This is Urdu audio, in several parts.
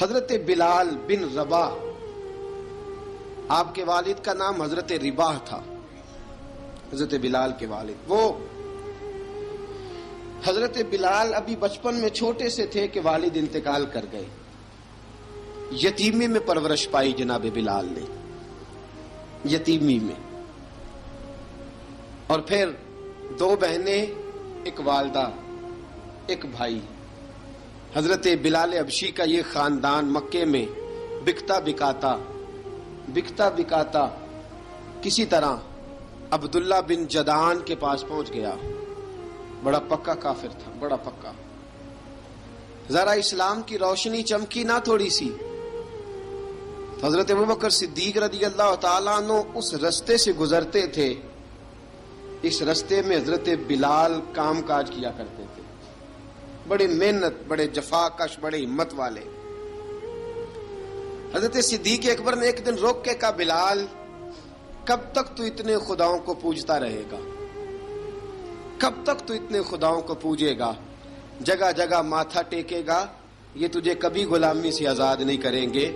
حضرت بلال بن رباح، آپ کے والد کا نام حضرت رباح تھا، حضرت بلال کے والد۔ وہ حضرت بلال ابھی بچپن میں چھوٹے سے تھے کہ والد انتقال کر گئے، یتیمی میں پرورش پائی جناب بلال نے، یتیمی میں، اور پھر دو بہنیں، ایک والدہ، ایک بھائی۔ حضرت بلال حبشی کا یہ خاندان مکے میں بکتا بکاتا کسی طرح عبداللہ بن جدعان کے پاس پہنچ گیا۔ بڑا پکا کافر تھا، بڑا پکا۔ ذرا اسلام کی روشنی چمکی نہ تھوڑی سی، حضرت ابوبکر صدیق رضی اللہ تعالیٰ عنہ اس رستے سے گزرتے تھے، اس رستے میں حضرت بلال کام کاج کیا کرتے تھے، بڑے محنت، بڑے جفاکش، بڑے ہمت والے۔ حضرت صدیق اکبر نے ایک دن روک کے کہا، بلال کب تک تو اتنے خداؤں کو پوجتا رہے گا؟ کب تک تو اتنے خداؤں کو پوجے گا، جگہ جگہ ماتھا ٹیکے گا؟ یہ تجھے کبھی غلامی سے آزاد نہیں کریں گے۔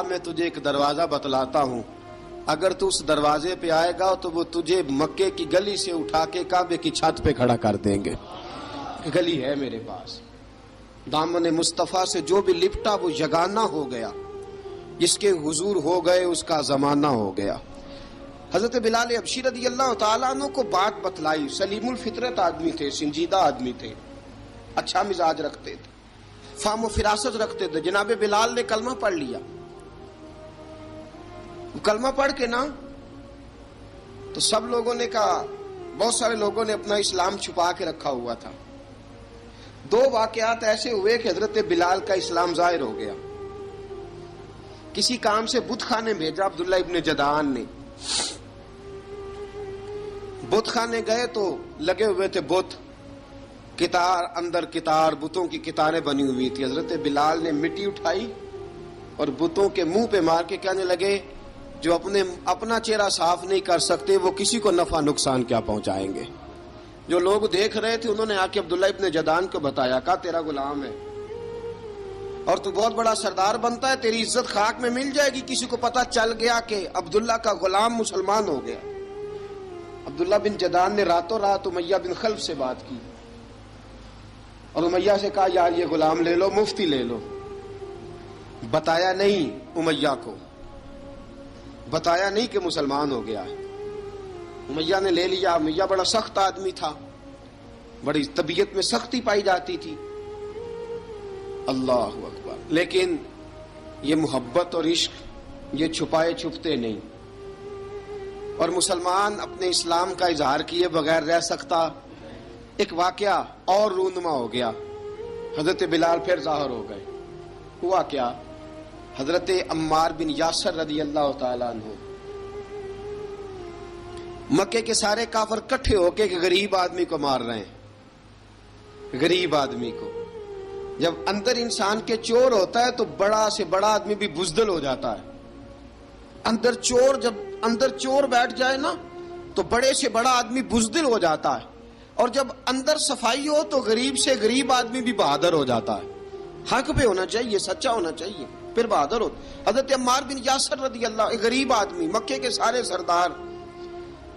میں تجھے ایک دروازہ بتلاتا ہوں، اگر تو اس دروازے پہ آئے گا تو وہ تجھے مکے کی گلی سے اٹھا کے کعبے کی چھت پہ کھڑا کر دیں گے۔ گلی ہے میرے پاس، دامن مصطفیٰ سے جو بھی لپٹا وہ یگانہ ہو گیا، جس کے حضور ہو گئے اس کا زمانہ ہو گیا۔ حضرت بلال حبشی رضی اللہ تعالیٰ عنہ کو بات بتلائی، سلیم الفطرت آدمی تھے، سنجیدہ آدمی تھے، اچھا مزاج رکھتے تھے، فہم و فراست رکھتے تھے۔ جناب بلال نے کلمہ پڑھ لیا، کلمہ پڑھ کے نا تو سب لوگوں نے کہا، بہت سارے لوگوں نے اپنا اسلام چھپا کے رکھا ہوا تھا۔ دو واقعات ایسے ہوئے کہ حضرت بلال کا اسلام ظاہر ہو گیا۔ کسی کام سے بت خانے بھیجا عبداللہ ابن جدعان نے، بت خانے گئے تو لگے ہوئے تھے بت، کتار اندر کتار، بتوں کی کتاریں بنی ہوئی تھی۔ حضرت بلال نے مٹی اٹھائی اور بتوں کے منہ پہ مار کے کہنے لگے، جو اپنا چہرہ صاف نہیں کر سکتے وہ کسی کو نفع نقصان کیا پہنچائیں گے۔ جو لوگ دیکھ رہے تھے انہوں نے آ کے عبداللہ ابن جدعان کو بتایا، کہا تیرا غلام ہے اور تو بہت بڑا سردار بنتا ہے، تیری عزت خاک میں مل جائے گی کسی کو پتہ چل گیا کہ عبداللہ کا غلام مسلمان ہو گیا۔ عبداللہ بن جدعان نے راتوں رات امیہ بن خلف سے بات کی اور امیہ سے کہا، یار یہ غلام لے لو، مفتی لے لو۔ بتایا نہیں امیہ کو، بتایا نہیں کہ مسلمان ہو گیا ہے۔ امیہ نے لے لیا۔ امیہ بڑا سخت آدمی تھا، بڑی طبیعت میں سختی پائی جاتی تھی، اللہ اکبر۔ لیکن یہ محبت اور عشق یہ چھپائے چھپتے نہیں، اور مسلمان اپنے اسلام کا اظہار کیے بغیر رہ سکتا۔ ایک واقعہ اور رونما ہو گیا، حضرت بلال پھر ظاہر ہو گئے۔ ہوا کیا؟ حضرت عمار بن یاسر رضی اللہ تعالیٰ عنہ، مکے کے سارے کافر کٹھے ہو کے ایک غریب آدمی کو مار رہے ہیں، غریب آدمی کو۔ جب اندر انسان کے چور ہوتا ہے تو بڑا سے بڑا آدمی بھی بزدل ہو جاتا ہے۔ جب اندر چور بیٹھ جائے نا تو بڑے سے بڑا آدمی بزدل ہو جاتا ہے، اور جب اندر صفائی ہو تو غریب سے غریب آدمی بھی بہادر ہو جاتا ہے۔ حق پہ ہونا چاہیے، سچا ہونا چاہیے، پھر بہادر ہو۔ حضرت عمار بن یاسر رضی اللہ، ایک غریب آدمی، مکے کے سارے سردار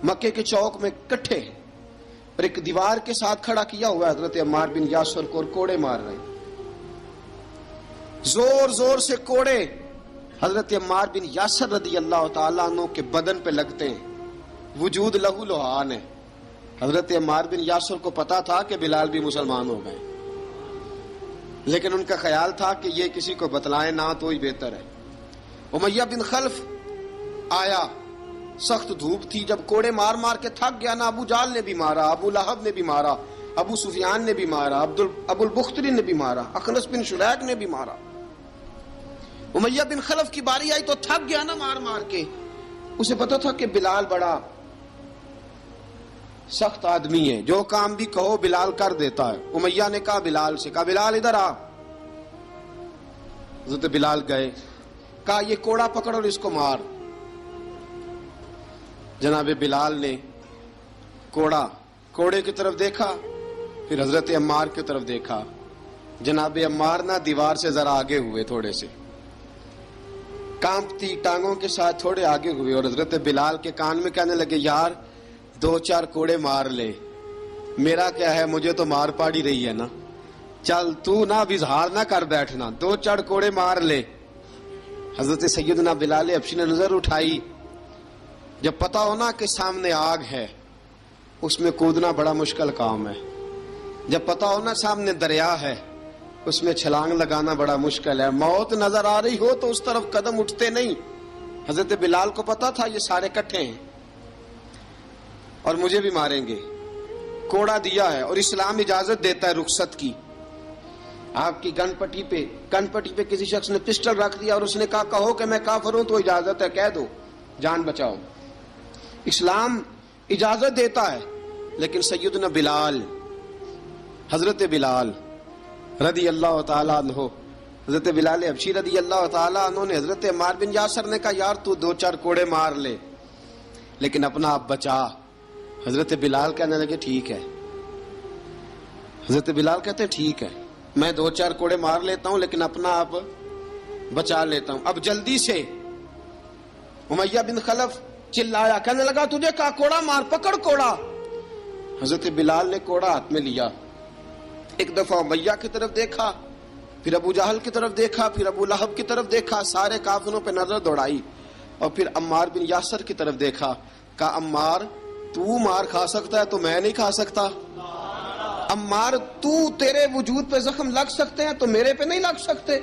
مکے کے چوک میں کٹھے ہیں اور ایک دیوار کے ساتھ کھڑا کیا ہوا ہے حضرت عمار بن یاسر کو، اور کوڑے مار رہے ہیں، زور زور سے کوڑے حضرت عمار بن یاسر رضی اللہ تعالیٰ عنہ کے بدن پہ لگتے ہیں، وجود لہو لہان ہے۔ حضرت عمار بن یاسر کو پتا تھا کہ بلال بھی مسلمان ہو گئے، لیکن ان کا خیال تھا کہ یہ کسی کو بتلائے نہ تو ہی بہتر ہے۔ امیہ بن خلف آیا، سخت دھوپ تھی، جب کوڑے مار مار کے تھک گیا نا، ابو جال نے بھی مارا، ابو لہب نے بھی مارا، ابو سفیان نے بھی مارا، ابو البختری نے بھی مارا، اخنس بن شلیک نے بھی مارا۔ امیہ بن خلف کی باری آئی تو تھک گیا نا مار مار کے، اسے پتا تھا کہ بلال بڑا سخت آدمی ہے، جو کام بھی کہو بلال کر دیتا ہے۔ امیہ نے کہا بلال سے، کہا بلال ادھر آ۔ حضرت بلال گئے، کہا یہ کوڑا پکڑ اور اس کو مار۔ جناب بلال نے کوڑے کی طرف دیکھا، پھر حضرت عمار کی طرف دیکھا، جناب عمار نہ دیوار سے ذرا آگے ہوئے، تھوڑے سے کانپتی ٹانگوں کے ساتھ تھوڑے آگے ہوئے، اور حضرت بلال کے کان میں کہنے لگے یار 2-4 کوڑے مار لے، میرا کیا ہے، مجھے تو مار پاڑی رہی ہے نا، چل تو نہ اب اظہار نہ کر بیٹھنا، 2-4 کوڑے مار لے۔ حضرت سیدنا بلال حبشی نے نظر اٹھائی، جب پتا ہونا کہ سامنے آگ ہے اس میں کودنا بڑا مشکل کام ہے، جب پتا ہونا سامنے دریا ہے اس میں چھلانگ لگانا بڑا مشکل ہے، موت نظر آ رہی ہو تو اس طرف قدم اٹھتے نہیں۔ حضرت بلال کو پتا تھا یہ سارے کٹھے ہیں اور مجھے بھی ماریں گے، کوڑا دیا ہے، اور اسلام اجازت دیتا ہے رخصت کی۔ آپ کی گن پٹی پہ کسی شخص نے پسٹل رکھ دیا اور اس نے کہا کہو کہ میں کافر ہوں تو اجازت ہے، کہہ دو، جان بچاؤ، اسلام اجازت دیتا ہے۔ لیکن سیدنا بلال، حضرت بلال رضی اللہ تعالیٰ عنہ، حضرت بلال حبشی رضی اللہ تعالیٰ عنہ نے حضرت عمار بن یاسر نے کہا یار تو 2-4 کوڑے مار لے لیکن اپنا آپ بچا۔ حضرت بلال کہنے لگے ٹھیک ہے، حضرت بلال کہتے ہیں ٹھیک ہے، میں 2-4 کوڑے مار لیتا ہوں لیکن اپنا آپ بچا لیتا ہوں۔ اب جلدی سے امیہ بن خلف چلایا، کہنے لگا تجھے کہا کوڑا مار، پکڑ کوڑا۔ حضرت بلال نے کوڑا ہاتھ میں لیا، ایک دفعہ امیہ کی طرف دیکھا، پھر ابو جہل کی طرف دیکھا، پھر ابو لہب کی طرف دیکھا، سارے کافروں پہ نظر دوڑائی، اور پھر عمار بن یاسر کی طرف دیکھا، کہا عمار تو مار کھا سکتا ہے تو میں نہیں کھا سکتا، عمار تیرے وجود پہ زخم لگ سکتے ہیں تو میرے پہ نہیں لگ سکتے،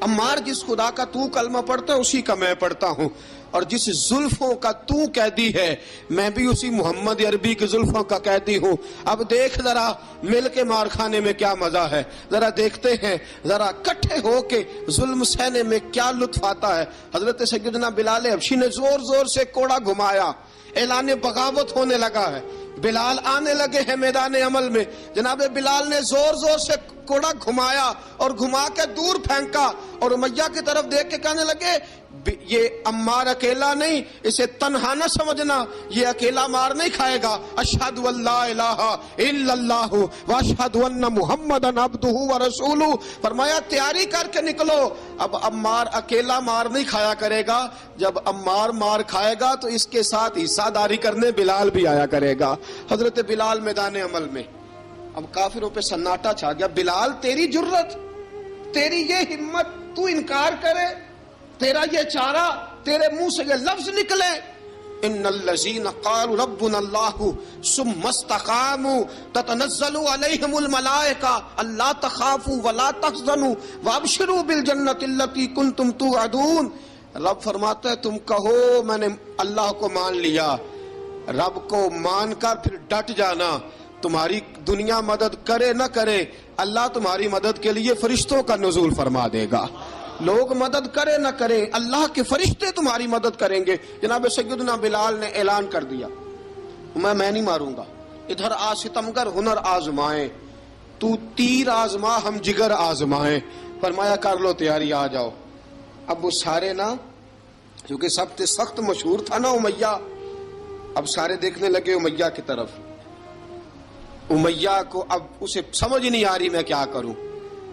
عمار جس خدا کا تو کلمہ پڑھتا ہے اسی کا میں پڑھتا ہوں، اور جس زلفوں کا تو قیدی ہے میں بھی اسی محمد عربی کی زلفوں کا قیدی ہوں۔ اب دیکھ ذرا مل کے مار کھانے میں کیا مزہ ہے، ذرا دیکھتے ہیں، ذرا کٹھے ہو کے ظلم سہنے میں کیا لطف آتا ہے۔ حضرت سیدنا بلال حبشی نے زور زور سے کوڑا گھمایا، اعلان بغاوت ہونے لگا ہے، بلال آنے لگے ہیں میدان عمل میں۔ جناب بلال نے زور زور سے کوڑا گھمایا اور گھما کے دور پھینکا، اور امیہ کی طرف دیکھ کے کہنے لگے یہ عمار اکیلا نہیں، اسے تنہا نہ سمجھنا، یہ اکیلا مار نہیں کھائے گا۔ اشہد ان لا الہ الا اللہ واشہد ان محمدن عبدہ ورسولہ، فرمایا تیاری کر کے نکلو، اب عمار اکیلا مار نہیں کھایا کرے گا، جب عمار مار کھائے گا تو اس کے ساتھ حصہ داری کرنے بلال بھی آیا کرے گا۔ حضرت بلال میدان عمل میں، اب کافروں پہ سناٹا چھا گیا۔ بلال تیری جرت، تیری یہ ہمت، تو انکار کرے، تیرا یہ چارہ، تیرے منہ سے یہ لفظ نکلے، ان الذین قالوا ربنا اللہ ثم استقاموا تتنزل علیہم الملائکہ الا تخافوا ولا تحزنوا وابشروا بالجنۃ التی کنتم توعدون۔ رب فرماتا ہے تم کہو میں نے اللہ کو مان لیا، رب کو مان کر پھر ڈٹ جانا، تمہاری دنیا مدد کرے نہ کرے اللہ تمہاری مدد کے لیے فرشتوں کا نزول فرما دے گا، لوگ مدد کرے نہ کرے اللہ کے فرشتے تمہاری مدد کریں گے۔ جناب سیدنا بلال نے اعلان کر دیا میں نہیں ماروں گا، ادھر آ ستمگر ہنر آزمائیں، تو تیر آزما ہم جگر آزمائیں، فرمایا کر لو تیاری آ جاؤ۔ اب وہ سارے نا، کیونکہ سب سے سخت مشہور تھا نا امیہ، اب سارے دیکھنے لگے امیہ کی طرف، امیہ کو اب اسے سمجھ نہیں آ رہی میں کیا کروں۔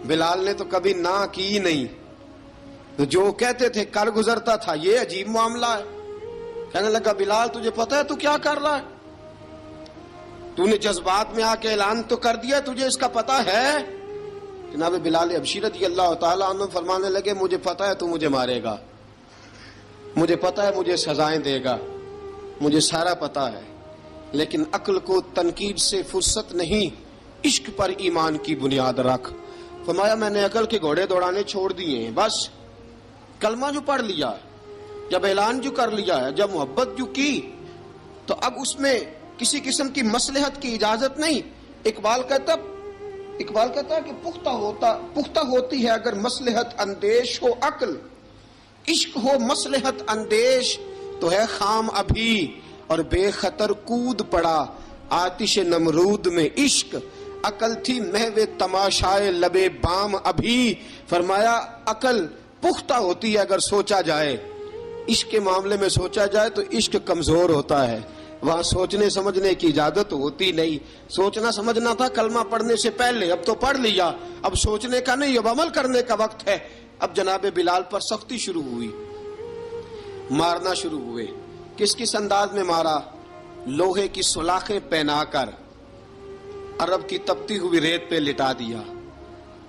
بلال نے تو کبھی نہ کی نہیں، تو جو کہتے تھے کر گزرتا تھا، یہ عجیب معاملہ ہے۔ کہنے لگا بلال تجھے پتا ہے تو کیا کر رہا ہے، تو نے جذبات میں آ کے اعلان تو کر دیا، تجھے اس کا پتا ہے؟ جناب بلال حبشی رضی اللہ تعالیٰ عنہ فرمانے لگے مجھے پتا ہے تو مجھے مارے گا، مجھے پتا ہے مجھے سزائیں دے گا، مجھے سارا پتا ہے، لیکن عقل کو تنقید سے فرصت نہیں، عشق پر ایمان کی بنیاد رکھ۔ فرمایا میں نے عقل کے گھوڑے دوڑانے چھوڑ دیے ہیں، بس کلمہ جو پڑھ لیا، جب اعلان جو کر لیا ہے، جب محبت جو کی، تو اب اس میں کسی قسم کی مصلحت کی اجازت نہیں۔ اقبال کہتا ہے کہ پختہ ہوتی ہے اگر مصلحت اندیش ہو عقل، عشق ہو مصلحت اندیش تو ہے خام ابھی، اور بے خطر کود پڑا آتش نمرود میں عشق، عقل تھی محو تماشائے لبے بام ابھی۔ فرمایا عقل پختہ ہوتی ہے اگر سوچا جائے، عشق کے معاملے میں سوچا جائے تو عشق کمزور ہوتا ہے، وہاں سوچنے سمجھنے کی اجازت ہوتی نہیں. سوچنا سمجھنا تھا کلمہ پڑھنے سے پہلے، اب تو پڑھ لیا، اب سوچنے کا نہیں، اب عمل کرنے کا وقت ہے. اب جناب بلال پر سختی شروع ہوئی، مارنا شروع ہوئے. کس انداز میں مارا؟ لوہے کی سلاخیں پہنا کر عرب کی تپتی ہوئی ریت پہ لٹا دیا.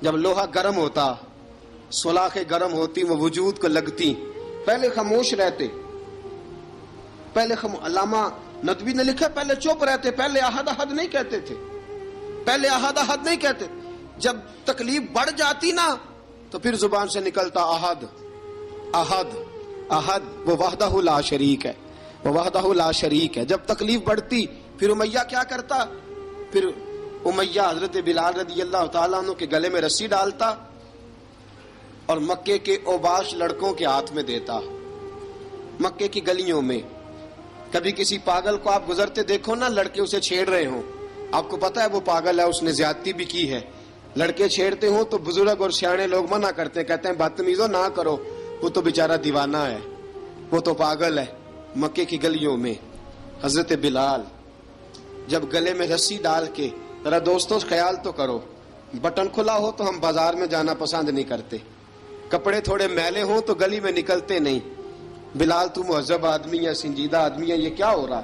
جب لوہا گرم ہوتا، سلاخیں گرم ہوتی، وہ وجود کو لگتی. پہلے خاموش رہتے، پہلے علامہ ندوی نے لکھا پہلے چپ رہتے، پہلے احد احد نہیں کہتے تھے، پہلے احد احد نہیں کہتے. جب تکلیف بڑھ جاتی نا تو پھر زبان سے نکلتا احد احد احد. وہ وحدہ لا شریک ہے، وہ وحدہ لا شریک ہے. جب تکلیف بڑھتی پھر امیہ کیا کرتا؟ پھر امیہ حضرت بلال رضی اللہ تعالیٰ عنہ کے گلے میں رسی ڈالتا اور مکے کے اوباش لڑکوں کے ہاتھ میں دیتا. مکے کی گلیوں میں کبھی کسی پاگل کو آپ گزرتے دیکھو نا، لڑکے اسے چھیڑ رہے ہوں، آپ کو پتا ہے وہ پاگل ہے، اس نے زیادتی بھی کی ہے. لڑکے چھیڑتے ہوں تو بزرگ اور سیانے لوگ منع کرتے ہیں، کہتے ہیں بدتمیزوں نہ کرو، وہ تو بیچارہ دیوانہ ہے، وہ تو پاگل ہے. مکے کی گلیوں میں حضرت بلال جب گلے میں رسی ڈال کے، ذرا دوستوں خیال تو کرو، بٹن کھلا ہو تو ہم بازار میں جانا پسند نہیں کرتے، کپڑے تھوڑے میلے ہوں تو گلی میں نکلتے نہیں. بلال تو مہذب آدمی ہے، سنجیدہ آدمی ہے، یہ کیا ہو رہا؟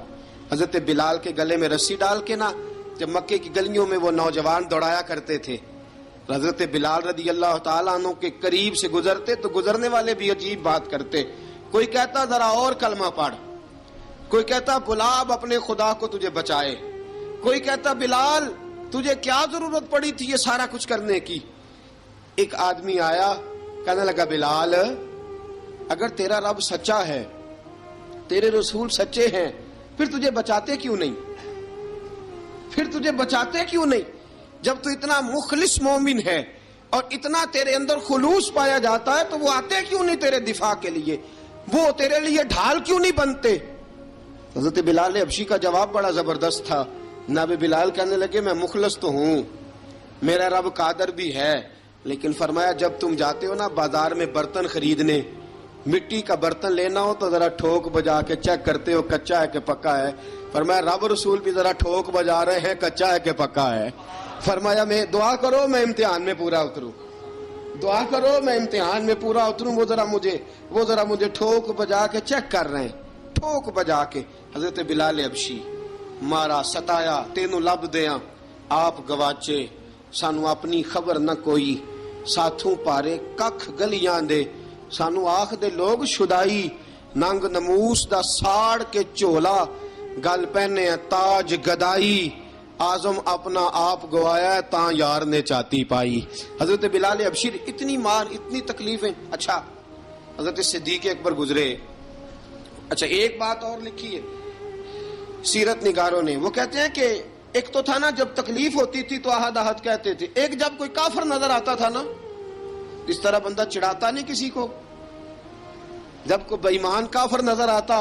حضرت بلال کے گلے میں رسی ڈال کے نا، جب مکے کی گلیوں میں وہ نوجوان دوڑایا کرتے تھے، حضرت بلال رضی اللہ تعالیٰ عنہ کے قریب سے گزرتے تو گزرنے والے بھی عجیب بات کرتے. کوئی کہتا ذرا اور کلمہ پڑھ، کوئی کہتا بلا اب اپنے خدا کو تجھے بچائے، کوئی کہتا بلال تجھے کیا ضرورت پڑی تھی یہ سارا کچھ کرنے کی. ایک آدمی آیا کہنے لگا بلال اگر تیرا رب سچا ہے، تیرے رسول سچے ہیں، پھر تجھے بچاتے کیوں نہیں؟ پھر تجھے بچاتے کیوں نہیں؟ جب تو اتنا مخلص مومن ہے اور اتنا تیرے اندر خلوص پایا جاتا ہے تو وہ آتے کیوں نہیں تیرے دفاع کے لیے؟ وہ تیرے لیے ڈھال کیوں نہیں بنتے؟ حضرت بلال حبشی کا جواب بڑا زبردست تھا. جناب بلال کہنے لگے میں مخلص تو ہوں، میرا رب قادر بھی ہے، لیکن فرمایا جب تم جاتے ہو نا بازار میں برتن خریدنے، مٹی کا برتن لینا ہو تو ذرا ٹھوک بجا کے چیک کرتے ہو کچا ہے کہ پکا ہے. فرمایا رب رسول بھی ذرا ٹھوک بجا رہے ہیں کچا ہے کہ پکا ہے. فرمایا میں دعا کرو میں امتحان میں پورا اتروں، دعا کرو میں امتحان میں پورا اتروں. وہ ذرا مجھے ٹھوک بجا کے چیک کر رہے ہیں، ٹھوک بجا کے. حضرت بلال حبشی مارا ستایا تینوں لب دیاں آپ گواچے، سانو اپنی خبر نہ کوئی، ساتھوں پارے ککھ گلیاں دے، سانو آخ دے لوگ شدائی، ننگ نموس دا ساڑ کے چولا، گل پہنے تاج گدائی، آزم اپنا آپ گوایا ہے تاں یار نے چاتی پائی. حضرت بلال حبشی اتنی مار اتنی تکلیفیں. اچھا حضرت صدیق اکبر گزرے. اچھا ایک بات اور لکھی ہے سیرت نگاروں نے، وہ کہتے ہیں کہ ایک تو تھا نا جب تکلیف ہوتی تھی تو احد احد کہتے تھے، ایک جب کوئی کافر نظر آتا تھا نا، اس طرح بندہ چڑھاتا نہیں کسی کو، جب کوئی بے ایمان کافر نظر آتا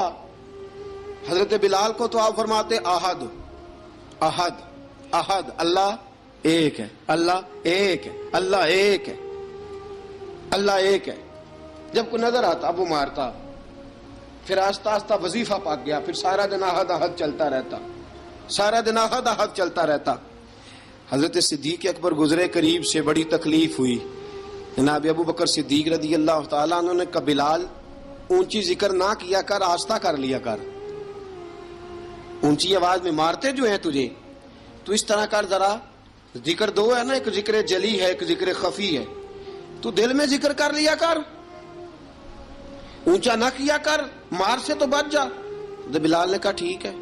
حضرت بلال کو تو آپ فرماتے احد احد احد، اللہ ایک ہے، اللہ ایک ہے، اللہ ایک ہے، اللہ ایک ہے. جب کوئی نظر آتا اب وہ مارتا. پھر آہستہ آہستہ وظیفہ پاک گیا، پھر سارا دن احد احد چلتا رہتا، سارا دن احد احد چلتا رہتا. حضرت صدیق اکبر گزرے قریب سے، بڑی تکلیف ہوئی. جناب ابو بکر صدیق رضی اللہ تعالیٰ عنہ نے کہا بلال اونچی ذکر نہ کیا کر، آہستہ کر لیا کر، اونچی آواز میں مارتے جو ہیں تجھے تو اس طرح کر، ذرا ذکر دو ہے نا، ایک ذکر جلی ہے ایک ذکر خفی ہے، تو دل میں ذکر کر لیا کر، اونچا نہ کیا کر، مار سے تو بچ جا. بلال نے کہا ٹھیک ہے،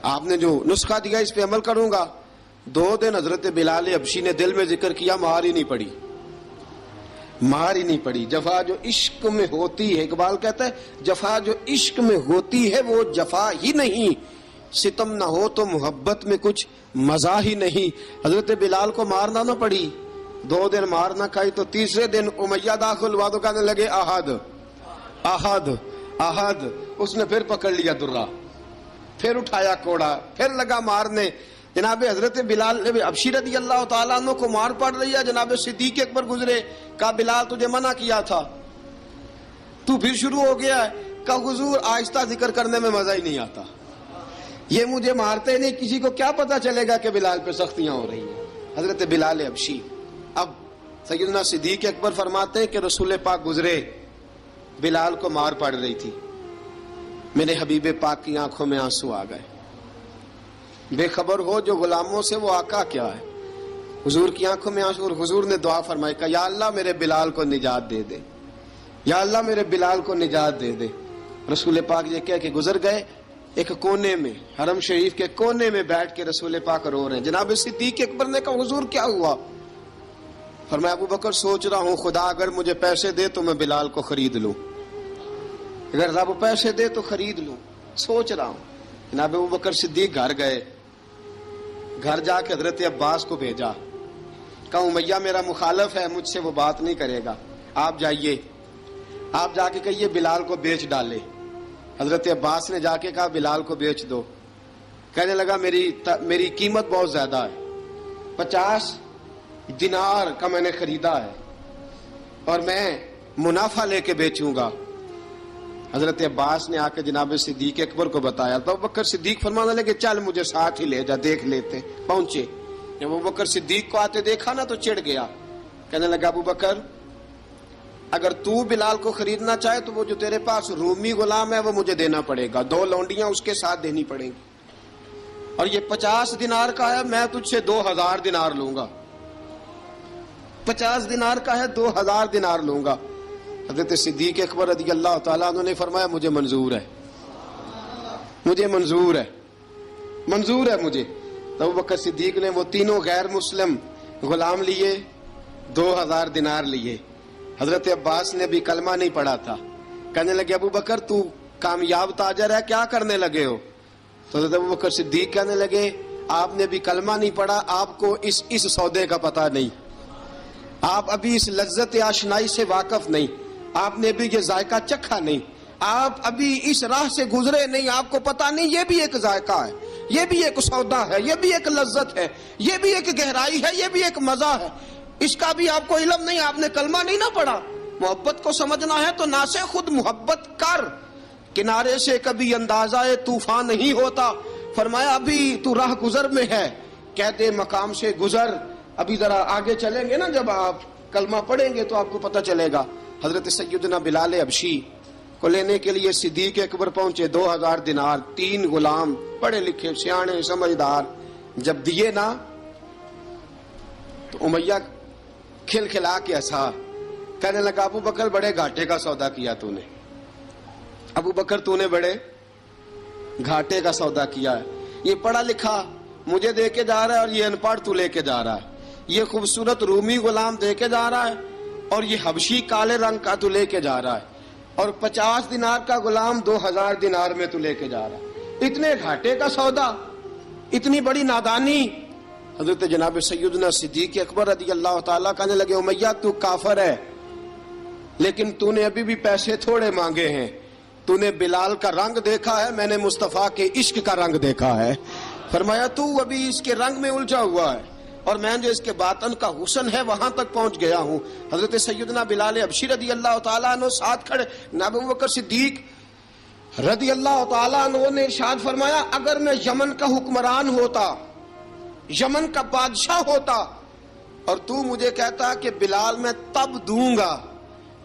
آپ نے جو نسخہ دیا اس پہ عمل کروں گا. 2 دن حضرت بلال حبشی نے دل میں ذکر کیا، مار ہی نہیں پڑی، مار ہی نہیں پڑی. جفا جو عشق میں ہوتی ہے، اقبال کہتا ہے جفا جو عشق میں ہوتی ہے وہ جفا ہی نہیں، ستم نہ ہو تو محبت میں کچھ مزہ ہی نہیں. حضرت بلال کو مارنا نہ پڑی، 2 دن مار نہ کھائی تو تیسرے دن امیہ داخل ہوا تو کہنے لگے احد احد احد. اس نے پھر پکڑ لیا درہ، پھر اٹھایا کوڑا، پھر لگا مارنے. جناب حضرت بلال حبشی رضی اللہ تعالیٰ عنہ کو مار پڑ رہی ہے. جناب صدیق اکبر گزرے، کہا بلال تجھے منع کیا تھا، تو پھر شروع ہو گیا ہے. کہا حضور آہستہ ذکر کرنے میں مزہ ہی نہیں آتا، یہ مجھے مارتے نہیں، کسی کو کیا پتا چلے گا کہ بلال پہ سختیاں ہو رہی ہیں. حضرت بلال حبشی. اب سیدنا صدیق اکبر فرماتے ہیں کہ رسول پاک گزرے، بلال کو مار پڑ رہی تھی، میرے حبیب پاک کی آنکھوں میں آنسو آ گئے. بے خبر ہو جو غلاموں سے وہ آقا کیا ہے. حضور کی آنکھوں میں آنسو، اور حضور نے دعا فرمائی کہ یا اللہ میرے بلال کو نجات دے دے، یا اللہ میرے بلال کو نجات دے دے. رسول پاک یہ کہہ کے گزر گئے. ایک کونے میں، حرم شریف کے کونے میں بیٹھ کے رسول پاک رو رہے ہیں. جناب صدیق اکبر نے کہا حضور کیا ہوا؟ فرمایا ابو بکر سوچ رہا ہوں خدا اگر مجھے پیسے دے تو میں بلال کو خرید لوں، اگر رب پیسے دے تو خرید لوں، سوچ رہا ہوں. جناب ابو بکر صدیق گھر گئے، گھر جا کے حضرت عباس کو بھیجا، کہا امیہ میرا مخالف ہے، مجھ سے وہ بات نہیں کرے گا، آپ جائیے، آپ جا کے کہیے بلال کو بیچ ڈالے. حضرت عباس نے جا کے کہا بلال کو بیچ دو. کہنے لگا میری قیمت بہت زیادہ ہے، 50 دینار کا میں نے خریدا ہے اور میں منافع لے کے بیچوں گا. حضرت عباس نے آ کے جناب صدیق اکبر کو بتایا تو ابو بکر صدیق فرمانے لگے چل مجھے ساتھ ہی لے جا، دیکھ لیتے. پہنچے، جب ابو بکر صدیق کو آتے دیکھا نا تو چڑ گیا. کہنے لگا ابو بکر اگر تو بلال کو خریدنا چاہے تو وہ جو تیرے پاس رومی غلام ہے وہ مجھے دینا پڑے گا، 2 لونڈیاں اس کے ساتھ دینی پڑیں گی، اور یہ 50 دینار کا ہے، میں تجھ سے 2000 دینار لوں گا. 50 دینار کا ہے، 2000 دینار لوں گا. حضرت صدیق اکبر رضی اللہ تعالیٰ عنہ نے فرمایا مجھے منظور ہے، مجھے منظور ہے، منظور ہے مجھے. تو ابو بکر صدیق نے وہ تینوں غیر مسلم غلام لیے، 2000 دینار لیے. حضرت عباس نے بھی کلمہ نہیں پڑھا تھا. کہنے لگے ابو بکر تو کامیاب تاجر ہے، کیا کرنے لگے ہو؟ تو حضرت ابو بکر صدیق کہنے لگے آپ نے بھی کلمہ نہیں پڑھا، آپ کو اس سودے کا پتہ نہیں، آپ ابھی اس لذت آشنائی سے واقف نہیں، آپ نے بھی یہ ذائقہ چکھا نہیں، آپ ابھی اس راہ سے گزرے نہیں، آپ کو پتہ نہیں یہ بھی ایک ذائقہ ہے، یہ بھی ایک سودا ہے، یہ بھی ایک لذت ہے، یہ بھی ایک گہرائی ہے، یہ بھی ایک مزہ ہے، اس کا بھی آپ کو علم نہیں، آپ نے کلمہ نہیں نہ پڑھا. محبت کو سمجھنا ہے تو نہ سے خود محبت کر، کنارے سے کبھی اندازہ طوفان نہیں ہوتا. فرمایا ابھی تو راہ گزر میں ہے، کہتے مقام سے گزر، ابھی ذرا آگے چلیں گے نا، جب آپ کلمہ پڑھیں گے تو آپ کو پتہ چلے گا. حضرت سیدنا بلال حبشی کو لینے کے لیے صدیق اکبر پہنچے، 2000 دینار، 3 غلام پڑھے لکھے سیانے سمجھدار. جب دیے نا تو امیہ کھل کھلا کے ہنسا. کہنے لگا ابو بکر بڑے گھاٹے کا سودا کیا تو نے، ابو بکر تو نے بڑے گھاٹے کا سودا کیا ہے. یہ پڑھا لکھا مجھے دے کے جا رہا ہے اور یہ ان پڑھ تو لے کے جا رہا ہے، یہ خوبصورت رومی غلام دے کے جا رہا ہے اور یہ حبشی کالے رنگ کا تو لے کے جا رہا ہے، اور 50 دینار کا غلام 2000 دینار میں تو لے کے جا رہا ہے. اتنے گھاٹے کا سودا، اتنی بڑی نادانی. حضرت جناب سیدنا صدیق اکبر رضی اللہ تعالیٰ کہنے لگے امیہ تو کافر ہے، لیکن تو نے ابھی بھی پیسے تھوڑے مانگے ہیں، تو نے بلال کا رنگ دیکھا ہے، میں نے مصطفیٰ کے عشق کا رنگ دیکھا ہے. فرمایا تو ابھی اس کے رنگ میں الجھا ہوا ہے اور میں جو اس کے باطن کا حسن ہے وہاں تک پہنچ گیا ہوں. حضرت سیدنا بلال حبشی رضی اللہ تعالیٰ عنہ ساتھ کھڑے. ابو بکر صدیق رضی اللہ تعالیٰ عنہ نے ارشاد فرمایا اگر میں یمن کا حکمران ہوتا، یمن کا بادشاہ ہوتا، اور تو مجھے کہتا کہ بلال میں تب دوں گا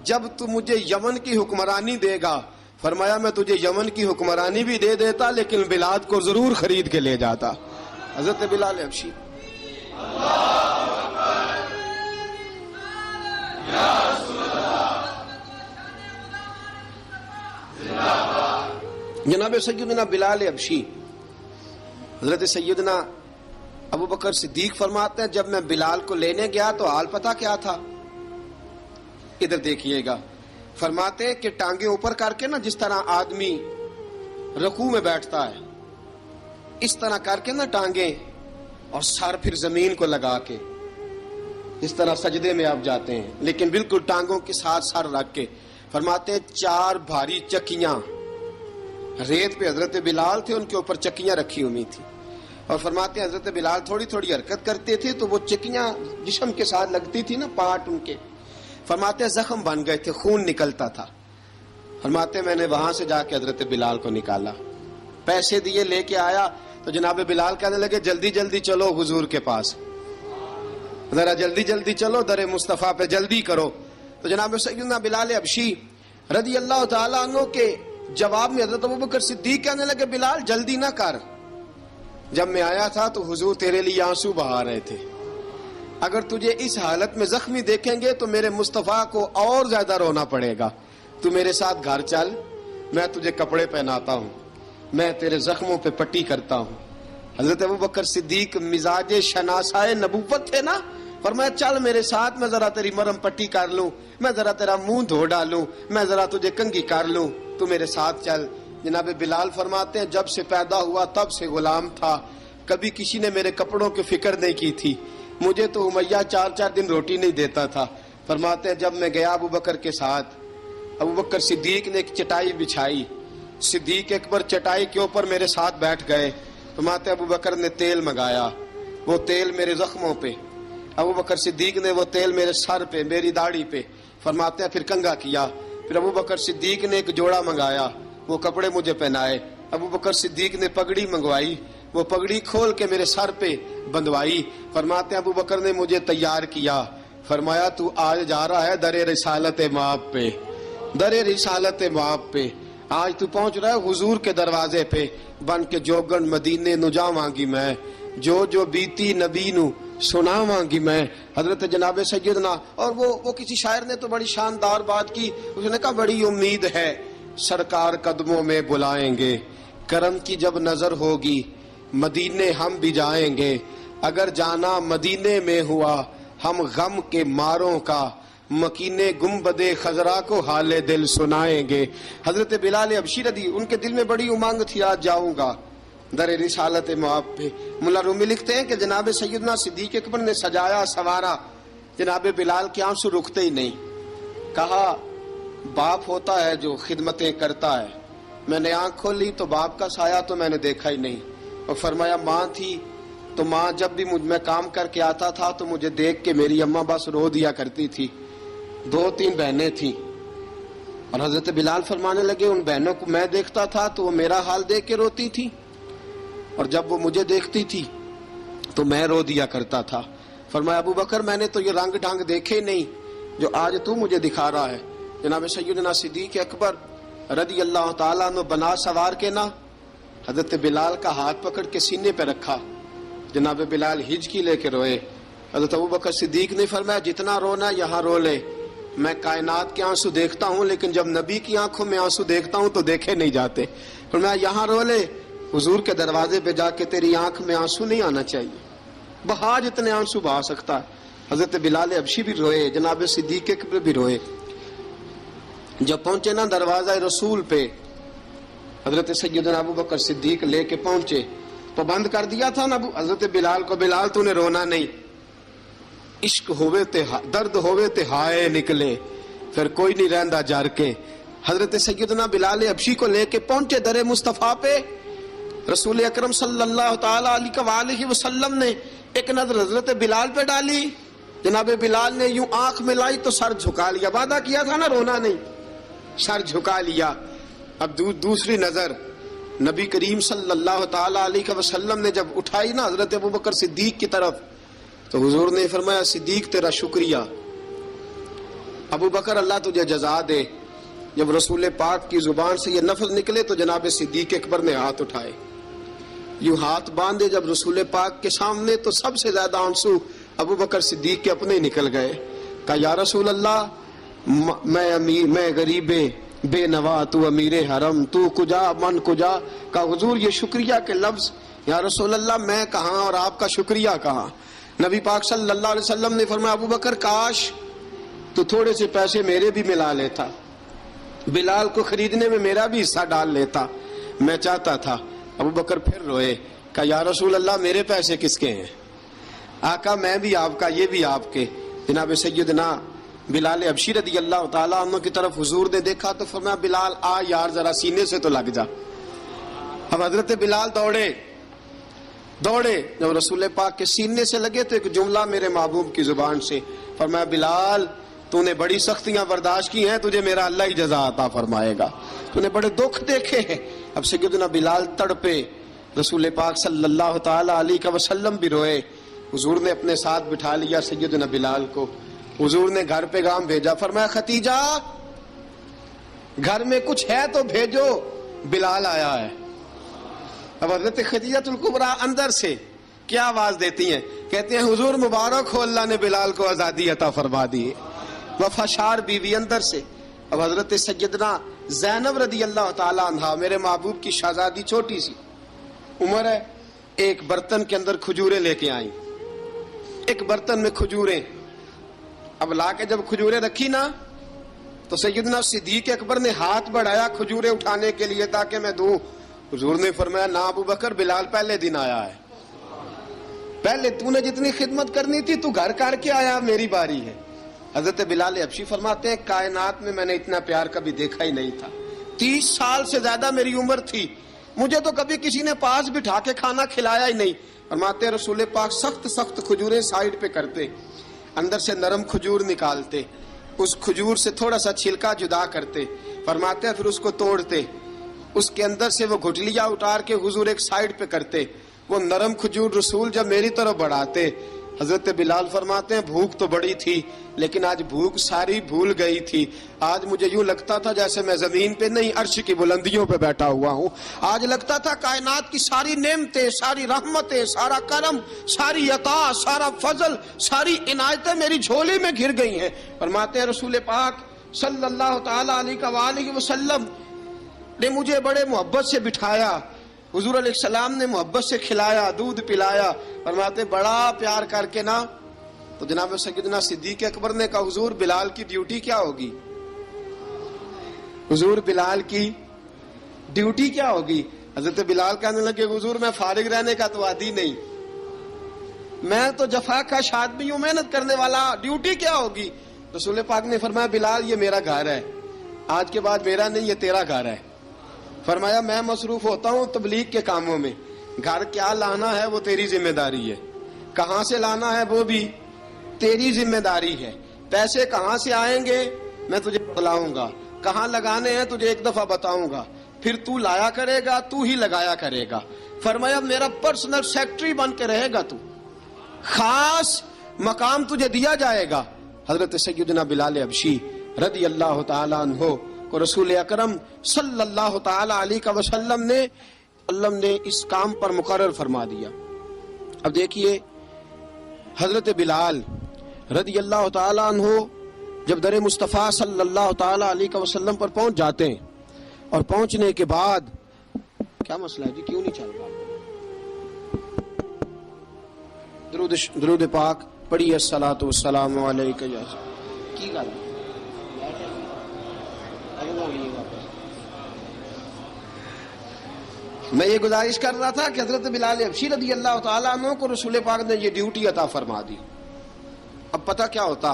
جب تو مجھے یمن کی حکمرانی دے گا. فرمایا میں تجھے یمن کی حکمرانی بھی دے دیتا لیکن بلال کو ضرور خرید کے لے جاتا. حضرت بلال حبشی. جناب سیدنا بلال حبشی، حضرت سیدنا ابو بکر صدیق فرماتے ہیں جب میں بلال کو لینے گیا تو حال پتہ کیا تھا؟ ادھر دیکھیے گا. فرماتے ہیں کہ ٹانگیں اوپر کر کے نا، جس طرح آدمی رکوع میں بیٹھتا ہے اس طرح کر کے نا ٹانگیں، اور سر پھر زمین کو لگا کے اس طرح سجدے میں آپ جاتے ہیں، لیکن بالکل ٹانگوں کے ساتھ سر رکھ کے. فرماتے ہیں 4 بھاری چکیاں ریت پہ حضرت بلال تھے، ان کے اوپر چکیاں رکھی ہوئی تھی، اور فرماتے ہیں حضرت بلال تھوڑی تھوڑی حرکت کرتے تھے تو وہ چکیاں جسم کے ساتھ لگتی تھی نا، پارٹ ان کے. فرماتے ہیں زخم بن گئے تھے، خون نکلتا تھا. فرماتے ہیں میں نے وہاں سے جا کے حضرت بلال کو نکالا. پیسے دیے لے کے آیا تو جناب بلال کہنے لگے جلدی جلدی چلو حضور کے پاس، ذرا جلدی جلدی چلو در مصطفیٰ پہ جلدی کرو. تو جناب سیدنا بلال حبشی رضی اللہ تعالیٰ عنہ کے جواب میں حضرت ابوبکر صدیق کہنے لگے بلال جلدی نہ کر، جب میں آیا تھا تو حضور تیرے لیے آنسو بہا رہے تھے، اگر تجھے اس حالت میں زخمی دیکھیں گے تو میرے مصطفیٰ کو اور زیادہ رونا پڑے گا، تو میرے ساتھ گھر چل، میں تجھے کپڑے پہناتا ہوں، میں تیرے زخموں پہ پٹی کرتا ہوں. حضرت ابوبکر صدیق مزاج شناسائے نبوت تھے نا، فرمایا چل میرے ساتھ، میں ذرا تیری مرم پٹی کر لوں، میں ذرا تیرا منہ دھو ڈالوں، میں ذرا تجھے کنگھی کر لوں، تو میرے ساتھ چل. جناب بلال فرماتے ہیں جب سے پیدا ہوا تب سے غلام تھا، کبھی کسی نے میرے کپڑوں کی فکر نہیں کی تھی، مجھے تو امیہ 4 دن روٹی نہیں دیتا تھا. فرماتے ہیں جب میں گیا ابوبکر کے ساتھ، ابوبکر صدیق نے ایک چٹائی بچھائی، صدیق اکبر چٹائی کے اوپر میرے ساتھ بیٹھ گئے. فرماتے ہیں ابوبکر نے تیل منگایا، وہ تیل میرے زخموں پہ، ابوبکر صدیق نے وہ تیل میرے سر پہ، میری داڑھی پہ، فرماتے ہیں پھر کنگھا کیا. پھر ابوبکر صدیق نے ایک جوڑا منگایا، وہ کپڑے مجھے پہنائے. ابوبکر صدیق نے پگڑی منگوائی، وہ پگڑی کھول کے میرے سر پہ بندھوائی. فرماتے ہیں ابوبکر نے مجھے تیار کیا، فرمایا تو آج جا رہا ہے در رسالت مآب پہ، در رسالت مآب پہ، آج تو پہنچ رہا ہے حضور کے دروازے پہ، بن کے جوگن مدینے نو جاواں گی میں، جو بیتی نبی نو سناواں گی میں. حضرت جناب سیدنا، اور وہ کسی شاعر نے تو بڑی شاندار بات کی، اس نے کہا بڑی امید ہے سرکار قدموں میں بلائیں گے، کرم کی جب نظر ہوگی مدینے ہم بھی جائیں گے، اگر جانا مدینے میں ہوا ہم غم کے ماروں کا مکینے گنبد خضرا کو حال دل سنائیں گے. حضرت بلال حبشی رضی ان کے دل میں بڑی امنگ تھی آج جاؤں گا در رسالت مآب پہ. ملا رومی لکھتے ہیں کہ جناب سیدنا صدیق اکبر نے سجایا سوارا، جناب بلال کے آنسو رکتے ہی نہیں. کہا باپ ہوتا ہے جو خدمتیں کرتا ہے، میں نے آنکھ کھولی تو باپ کا سایہ تو میں نے دیکھا ہی نہیں. اور فرمایا ماں تھی تو ماں جب بھی میں کام کر کے آتا تھا تو مجھے دیکھ کے میری اماں بس رو دیا کرتی تھی. 2-3 بہنیں تھیں، اور حضرت بلال فرمانے لگے ان بہنوں کو میں دیکھتا تھا تو وہ میرا حال دیکھ کے روتی تھی، اور جب وہ مجھے دیکھتی تھی تو میں رو دیا کرتا تھا. فرمایا ابوبکر میں نے تو یہ رنگ ڈھنگ دیکھے نہیں جو آج تو مجھے دکھا رہا ہے. جناب سیدنا صدیق اکبر رضی اللہ تعالیٰ عنہ بنا سوار کے نا حضرت بلال کا ہاتھ پکڑ کے سینے پہ رکھا، جناب بلال ہجکی لے کے روئے. حضرت ابوبکر صدیق نے فرمایا جتنا رونا یہاں رو لے، میں کائنات کے آنسو دیکھتا ہوں لیکن جب نبی کی آنکھوں میں آنسو دیکھتا ہوں تو دیکھے نہیں جاتے. فرمایا یہاں رو لے، حضور کے دروازے پہ جا کے تیری آنکھ میں آنسو نہیں آنا چاہیے، بہا جتنے آنسو بہا سکتا ہے. حضرت بلال حبشی بھی روئے، جناب صدیق اکبر بھی روئے. جب پہنچے نا دروازہ رسول پہ، حضرت سیدنا ابوبکر صدیق لے کے پہنچے تو بند کر دیا تھا نا حضرت بلال کو، بلال تو نے رونا نہیں، عشق ہوئے تے درد ہوئے تے ہائے نکلے، پھر کوئی نہیں رہندا جار کے. حضرت سیدنا بلال حبشی کو لے کے پہنچے در مصطفیٰ پہ. رسول اکرم صلی اللہ تعالی علیہ وسلم نے ایک نظر حضرت بلال پہ ڈالی، جناب بلال نے یوں آنکھ ملائی تو سر جھکا لیا، وعدہ کیا تھا نا رونا نہیں، سر جھکا لیا. اب دوسری نظر نبی کریم صلی اللہ تعالی علیہ وسلم نے جب اٹھائی نا حضرت ابوبکر صدیق کی طرف تو حضور نے فرمایا صدیق تیرا شکریہ، ابوبکر اللہ تجھے جزا دے. جب رسول پاک کی زبان سے یہ لفظ نکلے تو جناب صدیق اکبر نے ہاتھ اٹھائے، یوں ہاتھ باندھے جب رسول پاک کے سامنے تو سب سے زیادہ آنسو ابوبکر صدیق کے اپنے نکل گئے. کہا یا رسول اللہ میں غریب بے نوا، تو امیر حرم، تو کجا من کجا. کہا حضور یہ شکریہ کے لفظ، یا رسول اللہ میں کہاں اور آپ کا شکریہ کہاں. نبی پاک صلی اللہ علیہ وسلم نے فرمایا ابوبکر کاش تو تھوڑے سے پیسے میرے بھی ملا لیتا، بلال کو خریدنے میں میرا بھی حصہ ڈال لیتا، میں چاہتا تھا. ابوبکر پھر روئے. کہا یا رسول اللہ میرے پیسے کس کے ہیں؟ آقا میں بھی آپ کا، یہ بھی آپ کے. جناب سیدنا بلال حبشی رضی اللہ تعالیٰ عنہ کی طرف حضور نے دیکھا تو فرمایا بلال آ یار ذرا سینے سے تو لگ جا. اب حضرت بلال دوڑے، جب رسول پاک کے سینے سے لگے تو ایک جملہ میرے محبوب کی زبان سے، فرمایا بلال تو نے بڑی سختیاں برداشت کی ہیں، تجھے میرا اللہ ہی جزا عطا فرمائے گا، تو نے بڑے دکھ دیکھے ہیں۔ اب سیدنا بلال تڑپے، رسول پاک صلی اللہ تعالی علیہ وسلم بھی روئے۔ حضور نے اپنے ساتھ بٹھا لیا سیدنا بلال کو، حضور نے گھر پیغام بھیجا، فرمایا ختیجہ گھر میں کچھ ہے تو بھیجو، بلال آیا ہے۔ اب حضرت خدیجہ الکبریٰ اندر سے کیا آواز دیتی ہیں؟ کہتے ہیں حضور مبارک ہو، اللہ نے بلال کو آزادی عطا فرما دی۔ وفاشار بیوی اندر سے۔ اب حضرت سیدنا زینب رضی اللہ تعالی عنہا، میرے محبوب کی شہزادی، چھوٹی سی عمر ہے، ایک برتن کے اندر کھجوریں لے کے آئیں، ایک برتن میں کھجوریں۔ اب لا کے جب کھجوریں رکھی نا تو سیدنا صدیق اکبر نے ہاتھ بڑھایا کھجوریں اٹھانے کے لیے تاکہ میں دوں۔ حضور نے فرمایا نہ ابو بکر، بلال پہلے دن آیا ہے، پہلے تو نے جتنی خدمت کرنی تھی تو گھر کر کے آیا، میری باری ہے۔ حضرت بلال حبشی فرماتے ہیں کائنات میں نے اتنا پیار کبھی دیکھا ہی نہیں تھا، 30 سال سے زیادہ میری عمر تھی، مجھے تو کبھی کسی نے پاس بٹھا کے کھانا کھلایا ہی نہیں۔ فرماتے ہیں رسول پاک سخت سخت کھجوریں سائیڈ پہ کرتے، اندر سے نرم کھجور نکالتے، اس کھجور سے تھوڑا سا چھلکا جدا کرتے، فرماتے ہیں پھر اس کو توڑتے، اس کے اندر سے وہ گھٹلیاں اتار کے حضور ایک سائیڈ پہ کرتے، وہ نرم کھجور رسول جب میری طرف بڑھاتے، حضرت بلال فرماتے ہیں بھوک تو بڑی تھی لیکن آج بھوک ساری بھول گئی تھی، آج مجھے یوں لگتا تھا جیسے میں زمین پہ نہیں عرش کی بلندیوں پہ بیٹھا ہوا ہوں، آج لگتا تھا کائنات کی ساری نعمتیں، ساری رحمتیں، سارا کرم، ساری عطا، سارا فضل، ساری عنایتیں میری جھولی میں گر گئی ہیں۔ فرماتے ہیں رسول پاک صلی اللہ تعالی علیہ وآلہ وسلم نے مجھے بڑے محبت سے بٹھایا، حضور علیہ السلام نے محبت سے کھلایا، دودھ پلایا، فرماتے بڑا پیار کر کے نا تو جناب سیدنا صدیق اکبر نے کہا حضور بلال کی ڈیوٹی کیا ہوگی؟ حضور بلال کی ڈیوٹی کیا ہوگی؟ حضرت بلال کہنے لگے حضور میں فارغ رہنے کا تو عادی نہیں، میں تو جفا کش آدمی ہوں، محنت کرنے والا، ڈیوٹی کیا ہوگی؟ رسول پاک نے فرمایا بلال یہ میرا گھر ہے، آج کے بعد میرا نہیں یہ تیرا گھر ہے۔ فرمایا میں مصروف ہوتا ہوں تبلیغ کے کاموں میں، گھر کیا لانا ہے وہ تیری ذمہ داری ہے، کہاں سے لانا ہے وہ بھی تیری ذمہ داری ہے، پیسے کہاں سے آئیں گے میں تجھے بتلاؤں گا، کہاں لگانے ہیں تجھے ایک دفعہ بتاؤں گا، پھر تو لایا کرے گا، تو ہی لگایا کرے گا۔ فرمایا میرا پرسنل سیکٹری بن کے رہے گا، تو خاص مقام تجھے دیا جائے گا۔ حضرت سیدنا بلال حبشی رضی اللہ تعالی عنہ کو رسول اکرم صلی اللہ تعالی علیہ وسلم نے اس کام پر مقرر فرما دیا۔ اب دیکھیے حضرت بلال رضی اللہ تعالی عنہ جب در مصطفیٰ صلی اللہ تعالی علیہ وسلم پر پہنچ جاتے ہیں، اور پہنچنے کے بعد کیا مسئلہ ہے جی، کیوں نہیں چل رہا؟ درود پاک پڑھیے الصلاۃ والسلام علیکہ یا کی گل میں یہ گزارش کر رہا تھا کہ حضرت بلال حبشی رضی اللہ تعالیٰ عنہ کو رسول پاک نے یہ ڈیوٹی عطا فرما دی۔ اب پتہ کیا ہوتا،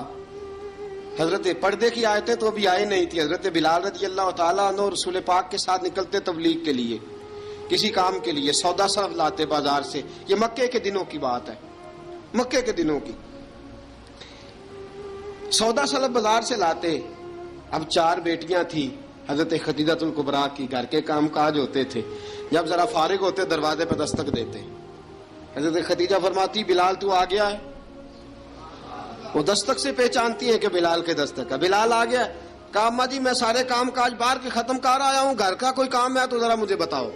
حضرت پردے کی آیتیں تو ابھی آئی نہیں تھی، حضرت بلال رضی اللہ تعالیٰ عنہ رسول پاک کے ساتھ نکلتے تبلیغ کے لیے، کسی کام کے لیے، سودا صرف لاتے بازار سے، یہ مکے کے دنوں کی بات ہے، مکے کے دنوں کی سودا صرف بازار سے لاتے۔ اب 4 بیٹیاں تھی حضرت خدیجہ الکبریٰ کی، گھر کے کام کاج ہوتے تھے، جب ذرا فارغ ہوتے دروازے پہ دستک دیتے، حضرت خدیجہ فرماتی بلال تو آ گیا ہے، وہ دستک سے پہچانتی ہے کہ بلال کے دستک ہے، بلال آ گیا ہے، کہا اماں جی میں سارے کام کاج باہر کے ختم کر آیا ہوں، گھر کا کوئی کام ہے تو ذرا مجھے بتاؤ۔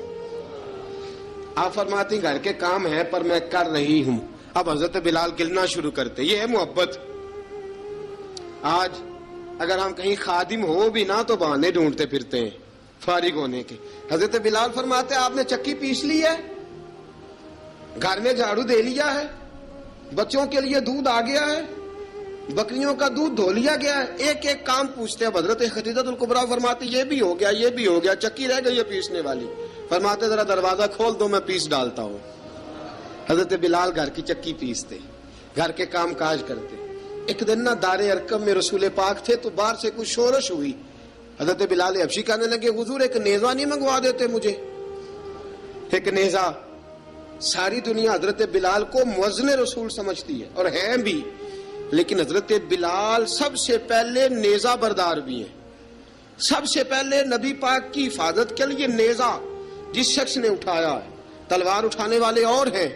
آپ فرماتی گھر کے کام ہے پر میں کر رہی ہوں۔ اب حضرت بلال گلنا شروع کرتے، یہ ہے محبت۔ آج اگر ہم کہیں خادم ہو بھی نہ تو بہانے ڈھونڈتے پھرتے ہیں فارغ ہونے کے۔ حضرت بلال فرماتے آپ نے چکی پیس لی ہے، گھر میں جھاڑو دے لیا ہے، بچوں کے لیے دودھ آ گیا ہے، بکریوں کا دودھ دھو لیا گیا ہے، ایک ایک کام پوچھتے ہیں۔ حضرت خدیجہ الکبریٰ فرماتی یہ بھی ہو گیا، یہ بھی ہو گیا، چکی رہ گئی ہے پیسنے والی۔ فرماتے ذرا دروازہ کھول دو میں پیس ڈالتا ہوں۔ حضرت بلال گھر کی چکی پیستے، گھر کے کام کاج کرتے۔ ایک دن نہ دار ارقم میں رسول پاک تھے تو باہر سے کچھ شورش ہوئی، حضرت بلال حبشی کہنے لگے حضور ایک نیزہ نہیں منگوا دیتے مجھے؟ ایک نیزہ۔ ساری دنیا حضرت بلال کو مؤذن رسول سمجھتی ہے، اور ہیں بھی۔ لیکن حضرت بلال سب سے پہلے نیزہ بردار بھی ہیں. سب سے پہلے نبی پاک کی حفاظت کے لیے نیزہ جس شخص نے اٹھایا ہے، تلوار اٹھانے والے اور ہیں،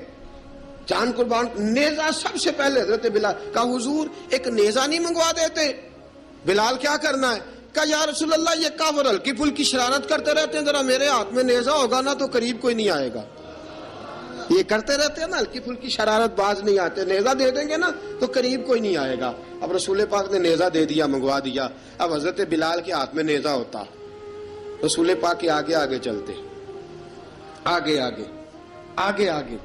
جان قربان، نیزہ سب سے پہلے حضرت بلال کا. حضور ایک نیزہ نہیں منگوا دیتے؟ بلال کیا کرنا ہے؟ کہا یا رسول اللہ یہ کافر ہلکی پھلکی شرارت کرتے رہتے ہیں، ذرا میرے ہاتھ میں نیزہ ہوگا نا تو قریب کوئی نہیں آئے گا. یہ کرتے رہتے ہیں نا ہلکی پھلکی شرارت، باز نہیں آتے، نیزہ دے دیں گے نا تو قریب کوئی نہیں آئے گا. اب رسول پاک نے نیزہ دے دیا، منگوا دیا. اب حضرت بلال کے ہاتھ میں نیزہ ہوتا، رسول پاک کے آگے آگے چلتے، آگے آگے آگے آگے.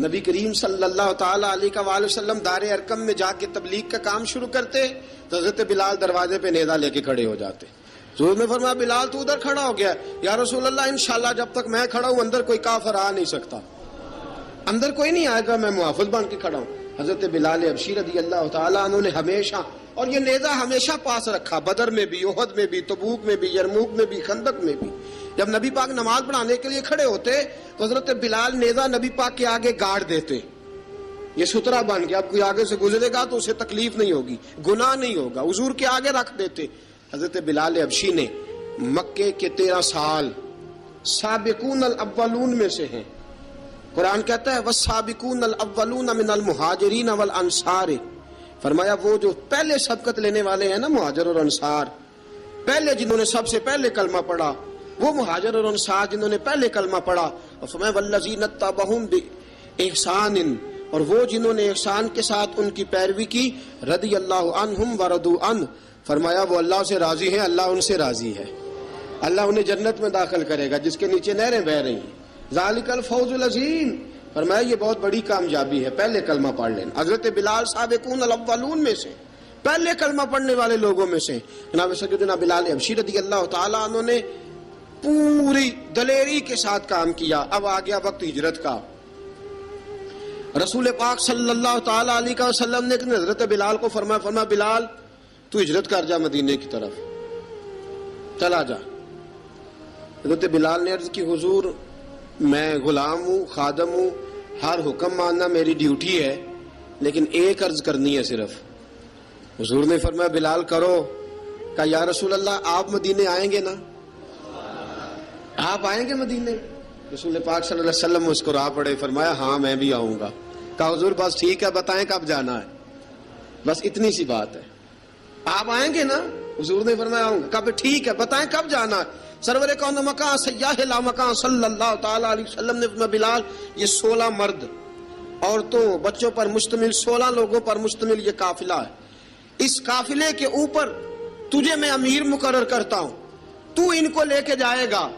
نبی کریم صلی اللہ تعالی علیہ وآلہ وسلم دار ارقم میں جا کے تبلیغ کا کام شروع کرتے تو حضرت بلال دروازے پہ نیزہ لے کے کھڑے ہو جاتے. حضور نے فرمایا بلال تو ادھر کھڑا ہو گیا. یا رسول اللہ انشاءاللہ جب تک میں کھڑا ہوں اندر کوئی کافر آ نہیں سکتا، اندر کوئی نہیں آئے گا، میں محافظ بن کے کھڑا ہوں. حضرت بلال حبشی رضی اللہ تعالیٰ عنہ نے ہمیشہ، اور یہ نیزہ ہمیشہ پاس رکھا، بدر میں بھی، احد میں بھی، تبوک میں بھی، یرموک میں بھی، خندق میں بھی. جب نبی پاک نماز پڑھانے کے لیے کھڑے ہوتے تو حضرت بلال نیزہ نبی پاک کے آگے گاڑ دیتے. یہ سترا بن گیا، اب کوئی آگے سے گزرے گا تو اسے تکلیف نہیں ہوگی، گناہ نہیں ہوگا، حضور کے آگے رکھ دیتے. حضرت بلال حبشی نے مکے کے 13 سال سابقون الاولون میں سے ہیں. قرآن کہتا ہے والسابقون الاولون من المہاجرین والانصار. فرمایا وہ جو پہلے سبقت لینے والے ہیں نا مہاجر اور انصار، پہلے جنہوں نے سب سے پہلے کلمہ پڑھا، وہ مہاجر اور انصار جنہوں نے پہلے کلمہ پڑھا. اور فرمایا والذین اتبعوہم بإحسان، اور وہ جنہوں نے احسان کے ساتھ ان کی پیروی کی، رضی اللہ عنہم ورضوا عنہ. فرمایا وہ اللہ سے راضی ہیں، اللہ ان سے راضی ہے، اللہ انہیں جنت میں داخل کرے گا جس کے نیچے نہریں بہہ رہی ہیں. ذالک الفوز العظیم. فرمایا یہ بہت بڑی کامیابی ہے، پہلے کلمہ پڑھ لینا. حضرت بلال سابقون الاولون میں سے، پہلے کلمہ پڑھنے والے لوگوں میں سے. جناب سیدنا بلال حبشی رضی اللہ تعالیٰ عنہ نے پوری دلیری کے ساتھ کام کیا. اب آ گیا وقت ہجرت کا. رسول پاک صلی اللہ تعالیٰ علیہ وسلم نے حضرت بلال کو فرمایا بلال تو ہجرت کر جا مدینے کی طرف، چلا جا. حضرت بلال نے عرض کی حضور میں غلام ہوں، خادم ہوں، ہر حکم ماننا میری ڈیوٹی ہے، لیکن ایک عرض کرنی ہے صرف. حضور نے فرمایا بلال کرو. کہا یا رسول اللہ آپ مدینے آئیں گے نا؟ آپ آئیں گے مدینے؟ رسول پاک صلی اللہ علیہ وسلم مسکرا پڑے، فرمایا ہاں میں بھی آؤں گا. کہا حضور بس ٹھیک ہے، بتائیں کب جانا ہے، بس اتنی سی بات ہے. آپ آئیں گے نا؟ حضور نے فرمایا آؤں گا. کہا ٹھیک ہے، بتائیں کب جانا ہے. سرور کون مکان سیاح لا مکان صلی اللہ تعالی علیہ وسلم نے فرمایا بلال یہ 16 مرد، عورتوں، بچوں پر مشتمل 16 لوگوں پر مشتمل یہ قافلہ ہے. اس قافلے کے اوپر تجھے میں امیر مقرر کرتا ہوں، تو ان کو لے کے جائے گا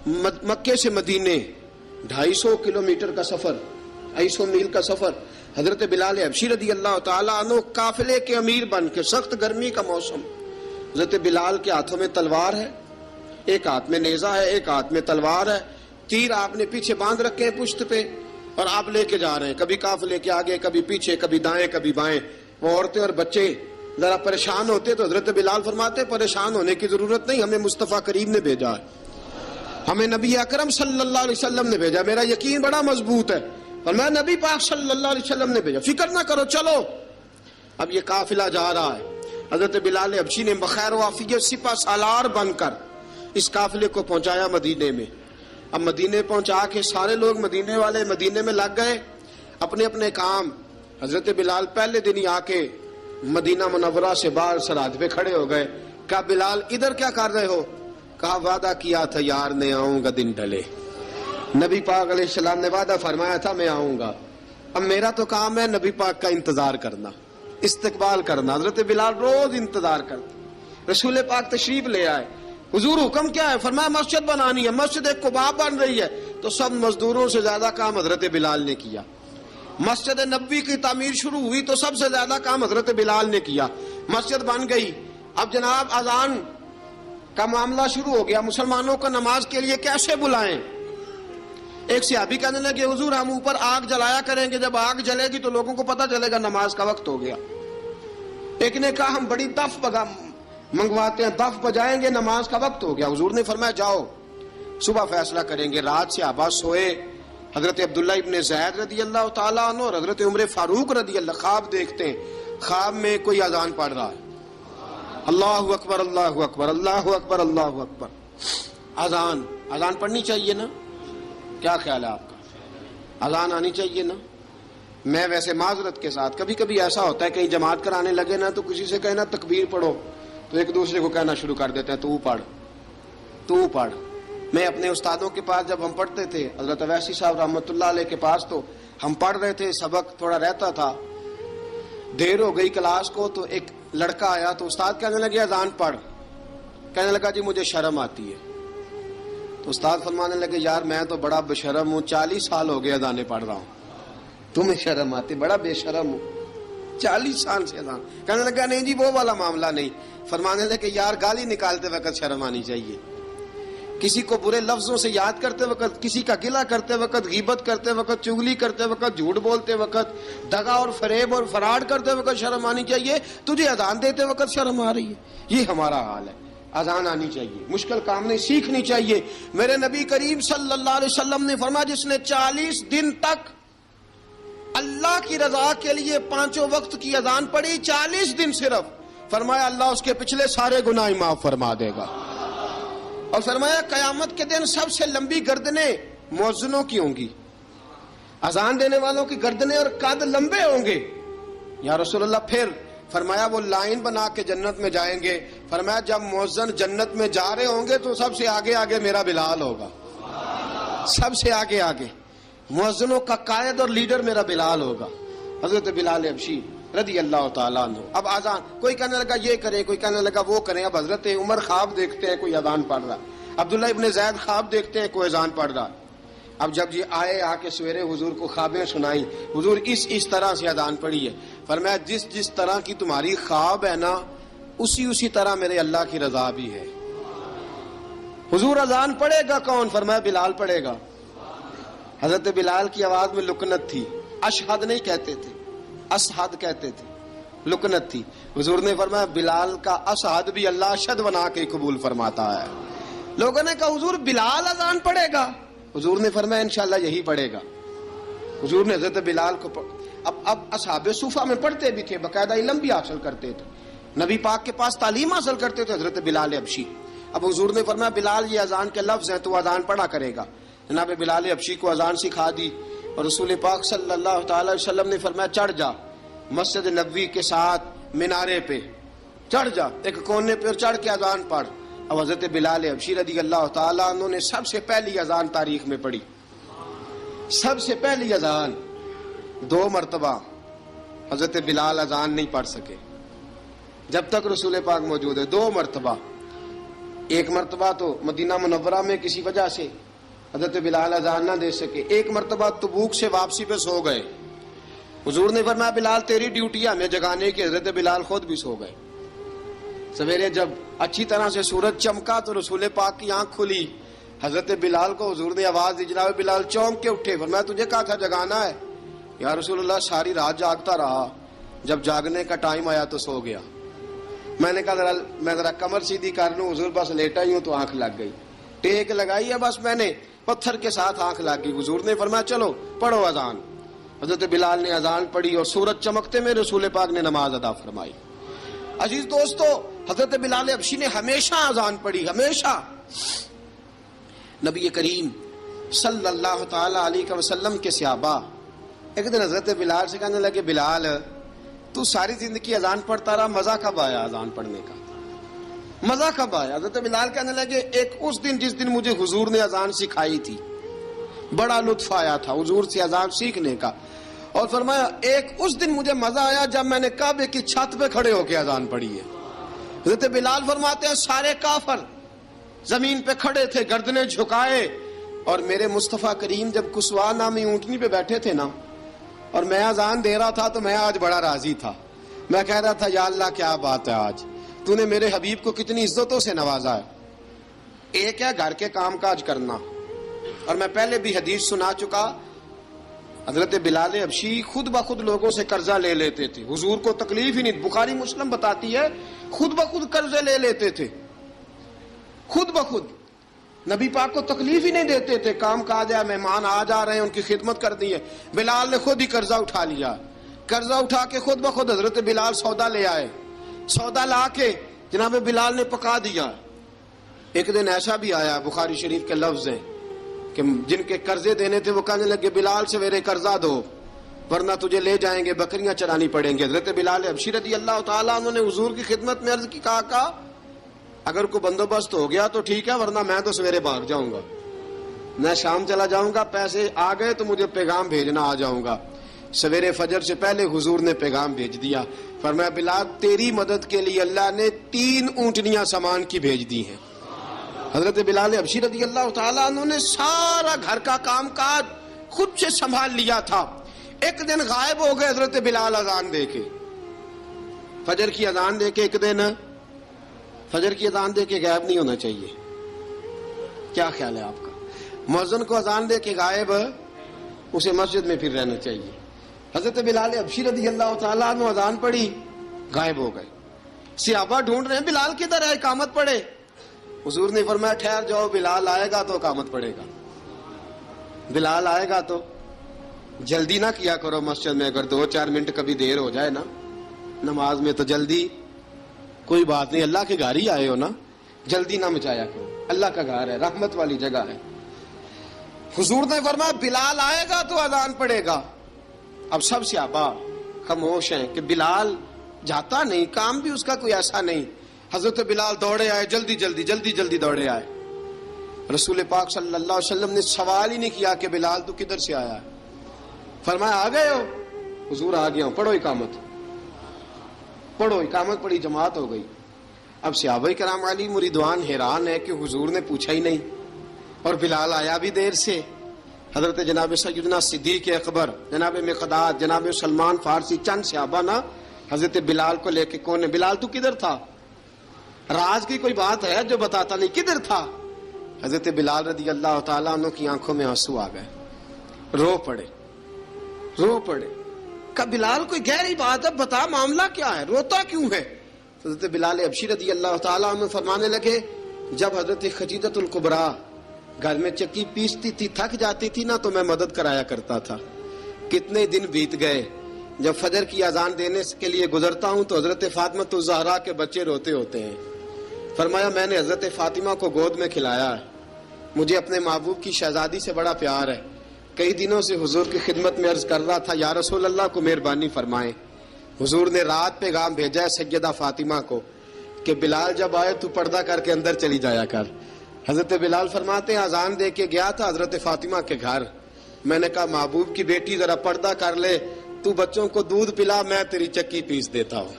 مکے سے مدینے. 250 کلومیٹر کا سفر، 250 میل کا سفر. حضرت بلال حبشی رضی اللہ تعالیٰ عنہ قافلے کے امیر بن کے، سخت گرمی کا موسم، حضرت بلال کے ہاتھوں میں تلوار ہے، ایک ہاتھ میں نیزہ ہے، ایک ہاتھ میں تلوار ہے، تیر آپ نے پیچھے باندھ رکھے ہیں پشت پہ، اور آپ لے کے جا رہے ہیں، کبھی قافلے کے آگے، کبھی پیچھے، کبھی دائیں کبھی بائیں. وہ عورتیں اور بچے ذرا پریشان ہوتے تو حضرت بلال فرماتے پریشان ہونے کی ضرورت نہیں، ہمیں مصطفیٰ کریم نے بھیجا ہے، ہمیں نبی اکرم صلی اللہ علیہ وسلم نے بھیجا، میرا یقین بڑا مضبوط ہے، اور میں نبی پاک صلی اللہ علیہ وسلم نے بھیجا، فکر نہ کرو چلو. اب یہ قافلہ جا رہا ہے. حضرت بلال حبشی نے بخیر و عافیت سپہ سالار بن کر اس قافلے کو پہنچایا مدینے میں. اب مدینے پہنچا کے سارے لوگ مدینے والے مدینے میں لگ گئے اپنے اپنے کام. حضرت بلال پہلے دن ہی آ کے مدینہ منورہ سے باہر سرحد پہ کھڑے ہو گئے. کہا بلال ادھر کیا کر رہے ہو؟ کہا وعدہ کیا تھا یار نے آؤں گا دن ڈھلے. نبی پاک علیہ السلام نے وعدہ فرمایا تھا میں آؤں گا. اب میرا تو کام ہے نبی پاک کا انتظار کرنا، استقبال کرنا. حضرت بلال روز انتظار کرتے. رسول پاک تشریف لے آئے. حضور حکم کیا ہے؟ فرمایا مسجد بنانی ہے. مسجد قباء بن رہی ہے. تو سب مزدوروں سے زیادہ کام حضرت بلال نے کیا. مسجد نبوی کی تعمیر شروع ہوئی تو سب سے زیادہ کام حضرت بلال نے کیا. مسجد بن گئی. اب جناب اذان کا معاملہ شروع ہو گیا. مسلمانوں کو نماز کے لیے کیسے بلائیں؟ ایک صحابی کہنے لگے حضور ہم اوپر آگ جلایا کریں گے، جب آگ جلے گی تو لوگوں کو پتہ چلے گا نماز کا وقت ہو گیا. ایک نے کہا ہم بڑی دف منگواتے ہیں، دف بجائیں گے، نماز کا وقت ہو گیا. حضور نے فرمایا جاؤ صبح فیصلہ کریں گے. رات سے صحابہ سوئے. حضرت عبداللہ ابن زید رضی اللہ تعالیٰ عنہ اور حضرت عمر فاروق رضی اللہ خواب دیکھتے ہیں. خواب میں کوئی اذان پڑھ رہا ہے، اللہ اکبر اللہ اکبر اللہ اکبر اللہ اکبر، اذان پڑھنی چاہیے نا؟ کیا خیال ہے آپ کا؟ اذان آنی چاہیے نا؟ میں ویسے معذرت کے ساتھ کبھی کبھی ایسا ہوتا ہے کہیں جماعت کرانے لگے نا تو کسی سے کہنا تکبیر پڑھو تو ایک دوسرے کو کہنا شروع کر دیتے ہیں تو پڑھ۔ میں اپنے استادوں کے پاس جب ہم پڑھتے تھے، حضرت اویسی صاحب رحمۃ اللہ علیہ کے پاس، تو ہم پڑھ رہے تھے، سبق تھوڑا رہتا تھا، دیر ہو گئی کلاس کو تو ایک لڑکا آیا تو استاد کہنے لگے اذان پڑھ، کہنے لگا جی مجھے شرم آتی ہے۔ تو استاد فرمانے لگے یار میں تو بڑا بے شرم ہوں، 40 سال ہو گئے اذانیں پڑھ رہا ہوں، تمہیں شرم آتی؟ بڑا بے شرم ہوں، 40 سال سے اذان۔ کہنے لگا نہیں جی وہ والا معاملہ نہیں۔ فرمانے لگے یار گالی نکالتے وقت شرم آنی چاہیے، کسی کو برے لفظوں سے یاد کرتے وقت، کسی کا گلہ کرتے وقت، غیبت کرتے وقت، چغلی کرتے وقت، جھوٹ بولتے وقت، دغا اور فریب اور فراڈ کرتے وقت شرم آنی چاہیے، تجھے اذان دیتے وقت شرم آ رہی ہے۔ یہ ہمارا حال ہے۔ اذان آنی چاہیے، مشکل کام نہیں، سیکھنی چاہیے۔ میرے نبی کریم صلی اللہ علیہ وسلم نے فرمایا جس نے 40 دن تک اللہ کی رضا کے لیے 5 وقت کی اذان پڑھی، 40 دن صرف، فرمایا اللہ اس کے پچھلے سارے گناہ معاف فرما دے گا۔ اور فرمایا قیامت کے دن سب سے لمبی گردنیں مؤذنوں کی ہوں گی، اذان دینے والوں کی گردنیں اور قد لمبے ہوں گے۔ یا رسول اللہ پھر؟ فرمایا وہ لائن بنا کے جنت میں جائیں گے۔ فرمایا جب مؤذن جنت میں جا رہے ہوں گے تو سب سے آگے آگے میرا بلال ہوگا، سب سے آگے آگے مؤذنوں کا قائد اور لیڈر میرا بلال ہوگا، حضرت بلال حبشی رضی اللہ تعالیٰ عنہ۔ اب اذان کوئی کہنے لگا یہ کریں، کوئی کہنے لگا وہ کریں۔ اب حضرت عمر خواب دیکھتے ہیں کوئی اذان پڑھ رہا، عبداللہ ابن زید خواب دیکھتے ہیں کوئی اذان پڑھ رہا۔ اب جب یہ آئے آ کے سویرے حضور کو خوابیں سنائی، حضور اس طرح سے اذان پڑھی ہے۔ فرمایا جس طرح کی تمہاری خواب ہے نا اسی طرح میرے اللہ کی رضا بھی ہے۔ حضور اذان پڑھے گا کون؟ فرمایا بلال پڑھے گا۔ حضرت بلال کی آواز میں لکنت تھی، اشہد نہیں کہتے تھے، اسحد کہتے تھے، لکنت تھی۔ حضور نے فرمایا بلال کا اسحد بھی اللہ اشہد بنا کے قبول فرماتا ہے۔ لوگوں نے کہا حضور بلال اذان پڑھے گا؟ حضور نے فرمایا انشاءاللہ یہی پڑھے گا۔ حضور نے حضرت بلال کو اب اصحاب صوفہ میں پڑھتے بھی تھے، باقاعدہ علم بھی حاصل کرتے تھے، نبی پاک کے پاس تعلیم حاصل کرتے تھے، حضرت بلال حبشی۔ اب حضور نے فرمایا بلال یہ اذان کے لفظ ہیں تو اذان پڑھا کرے گا۔ جناب بلال حبشی کو اذان سکھا دی اور رسول پاک صلی اللہ تعالی علیہ وسلم نے فرمایا چڑھ جا مسجد نبوی کے ساتھ مینارے پہ، چڑھ جا ایک کونے پہ اور چڑھ کے اذان پڑھ۔ اب حضرت بلال حبشی رضی اللہ تعالیٰ عنہ نے سب سے پہلی اذان تاریخ میں پڑھی، سب سے پہلی اذان 2 مرتبہ حضرت بلال اذان نہیں پڑھ سکے جب تک رسول پاک موجود ہے، 2 مرتبہ۔ ایک مرتبہ تو مدینہ منورہ میں کسی وجہ سے حضرت بلال اذان نہ دے سکے، ایک مرتبہ تبوک سے واپسی پہ سو گئے۔ حضور نے فرمایا بلال تیری ڈیوٹی ہے ہمیں جگانے کی، حضرت بلال خود بھی سو گئے۔ سویرے جب اچھی طرح سے سورج چمکا تو رسول پاک کی آنکھ کھلی، حضرت بلال کو حضور نے آواز دی، جناب بلال چونک کے اٹھے، فرمایا تجھے کہا تھا جگانا ہے؟ یا رسول اللہ ساری رات جاگتا رہا، جب جاگنے کا ٹائم آیا تو سو گیا۔ میں نے کہا میں ذرا کمر سیدھی کر لوں، حضور بس لیٹا ہی ہوں تو آنکھ لگ گئی، ٹیک لگائی ہے بس میں نے، پتھر کے ساتھ آنکھ لگ گئی۔ حضور نے فرمایا چلو پڑھو اذان۔ حضرت بلال نے اذان پڑھی اور سورج چمکتے میں رسول پاک نے نماز ادا فرمائی۔ عزیز دوستو حضرت بلال حبشی نے ہمیشہ اذان پڑھی، ہمیشہ۔ نبی کریم صلی اللہ تعالی علیہ وسلم کے صحابہ ایک دن حضرت بلال سے کہنے لگے بلال تو ساری زندگی اذان پڑھتا رہا، مزہ کب آیا اذان پڑھنے کا؟ مزہ کب آیا؟ حضرت بلال کہنے لگے ایک اس دن جس دن مجھے حضور نے اذان سکھائی تھی، بڑا لطف آیا تھا حضور سے اذان سیکھنے کا، اور فرمایا ایک اس دن مجھے مزہ آیا جب میں نے کعبے کی چھت پہ کھڑے ہو کے اذان پڑھی ہے۔ حضرت بلال فرماتے ہیں سارے کافر زمین پہ کھڑے تھے گردنیں جھکائے، اور میرے مصطفیٰ کریم جب کسوا نامی اونٹنی پہ بیٹھے تھے نا اور میں اذان دے رہا تھا تو میں آج بڑا راضی تھا، میں کہہ رہا تھا یا اللہ کیا بات ہے، آج تو نے میرے حبیب کو کتنی عزتوں سے نوازا ہے۔ ایک ہے گھر کے کام کاج کرنا، اور میں پہلے بھی حدیث سنا چکا، حضرت بلال حبشی خود بخود لوگوں سے قرضہ لے لیتے تھے، حضور کو تکلیف ہی نہیں، بخاری مسلم بتاتی ہے خود بخود قرضے لے لیتے تھے، خود بخود، نبی پاک کو تکلیف ہی نہیں دیتے تھے، کام کاج ہے، مہمان آ جا رہے ہیں ان کی خدمت کر دی ہے، بلال نے خود ہی قرضہ اٹھا لیا، قرضہ اٹھا کے خود بخود حضرت بلال سودا لے آئے. سودا لا کے جناب بلال نے پکا دیا. ایک دن ایسا بھی آیا بخاری شریف کے لفظ ہیں کہ جن کے قرضے دینے تھے وہ کہنے لگے بلال سویرے قرضہ دو ورنہ تجھے لے جائیں گے, بکریاں چرانی پڑیں گے. حضرت بلال حبشی رضی اللہ تعالیٰ انہوں نے حضور کی خدمت میں عرض کی, کہا اگر کوئی بندوبست ہو گیا تو ٹھیک ہے ورنہ میں تو سویرے بھاگ جاؤں گا, میں شام چلا جاؤں گا, پیسے آ گئے تو مجھے پیغام بھیجنا, آ جاؤں گا. سویرے فجر سے پہلے حضور نے پیغام بھیج دیا. فرمایا بلال تیری مدد کے لیے اللہ نے 3 اونٹنیاں سامان کی بھیج دی ہیں. حضرت بلال حبشی رضی اللہ تعالیٰ انہوں نے سارا گھر کا کام کاج خود سے سنبھال لیا تھا. ایک دن غائب ہو گئے حضرت بلال اذان دے کے, فجر کی اذان دے کے. ایک دن فجر کی اذان دے کے غائب نہیں ہونا چاہیے, کیا خیال ہے آپ کا؟ مؤذن کو اذان دے کے غائب اسے مسجد میں پھر رہنا چاہیے. حضرت بلال حبشی رضی اللہ تعالیٰ عنہ اذان پڑھی, غائب ہو گئے. صحابہ ڈھونڈ رہے ہیں بلال کدھر ہے, اقامت پڑھے. حضور نے فرمایا ٹھہر جاؤ, بلال آئے گا تو اقامت پڑھے گا. بلال آئے گا تو جلدی نہ کیا کرو مسجد میں, اگر 2-4 منٹ کبھی دیر ہو جائے نا نماز میں تو جلدی کوئی بات نہیں, اللہ کے گھر ہی آئے ہو نا, جلدی نہ مچایا کرو, اللہ کا گھر ہے, رحمت والی جگہ ہے. حضور نے فرمایا بلال آئے گا تو اذان پڑے گا. اب سب صحابہ خاموش ہیں کہ بلال جاتا نہیں, کام بھی اس کا کوئی ایسا نہیں. حضرت بلال دوڑے آئے, جلدی جلدی جلدی جلدی دوڑے آئے. رسول پاک صلی اللہ علیہ وسلم نے سوال ہی نہیں کیا کہ بلال تو کدھر سے آیا ہے, فرمایا آ گئے ہو؟ حضور آ گیا ہوں, پڑھو اقامت. پڑھو اقامت پڑھی, جماعت ہو گئی. اب صحابہ کرام علی مریدوان حیران ہے کہ حضور نے پوچھا ہی نہیں اور بلال آیا بھی دیر سے. حضرت جناب سیدنا صدیق اکبر, جناب مقداد, جناب سلمان فارسی, چند صحابہ نا حضرت بلال کو لے کے, کون ہے بلال تو کدھر تھا؟ راز کی کوئی بات ہے جو بتاتا نہیں, کدھر تھا؟ حضرت بلال رضی اللہ تعالیٰ عنہ کی آنکھوں میں آنسو آ گئے, رو پڑے. کہ بلال کوئی گہری بات ہے, بتا معاملہ کیا ہے, روتا کیوں ہے؟ حضرت بلال حبشی رضی اللہ تعالیٰ عنہ فرمانے لگے جب حضرت خدیجہ الکبریٰ گھر میں چکی پیستی تھی, تھک جاتی تھی نا تو میں مدد کرایا کرتا تھا. کتنے دن بیت گئے, جب فجر کی اذان دینے کے لیے گزرتا ہوں تو حضرت فاطمہ الزہرا کے بچے روتے ہوتے ہیں. فرمایا میں نے حضرت فاطمہ کو گود میں کھلایا ہے, مجھے اپنے محبوب کی شہزادی سے بڑا پیار ہے. کئی دنوں سے حضور کی خدمت میں عرض کر رہا تھا یا رسول اللہ کو مہربانی فرمائیں. حضور نے رات پیغام بھیجا ہے سیدہ فاطمہ کو کہ بلال جب آئے تو پردہ کر کے اندر چلی جایا کر. حضرت بلال فرماتے ہیں اذان دے کے گیا تھا حضرت فاطمہ کے گھر, میں نے کہا محبوب کی بیٹی ذرا پردہ کر لے, تو بچوں کو دودھ پلا, میں تیری چکی پیس دیتا ہوں.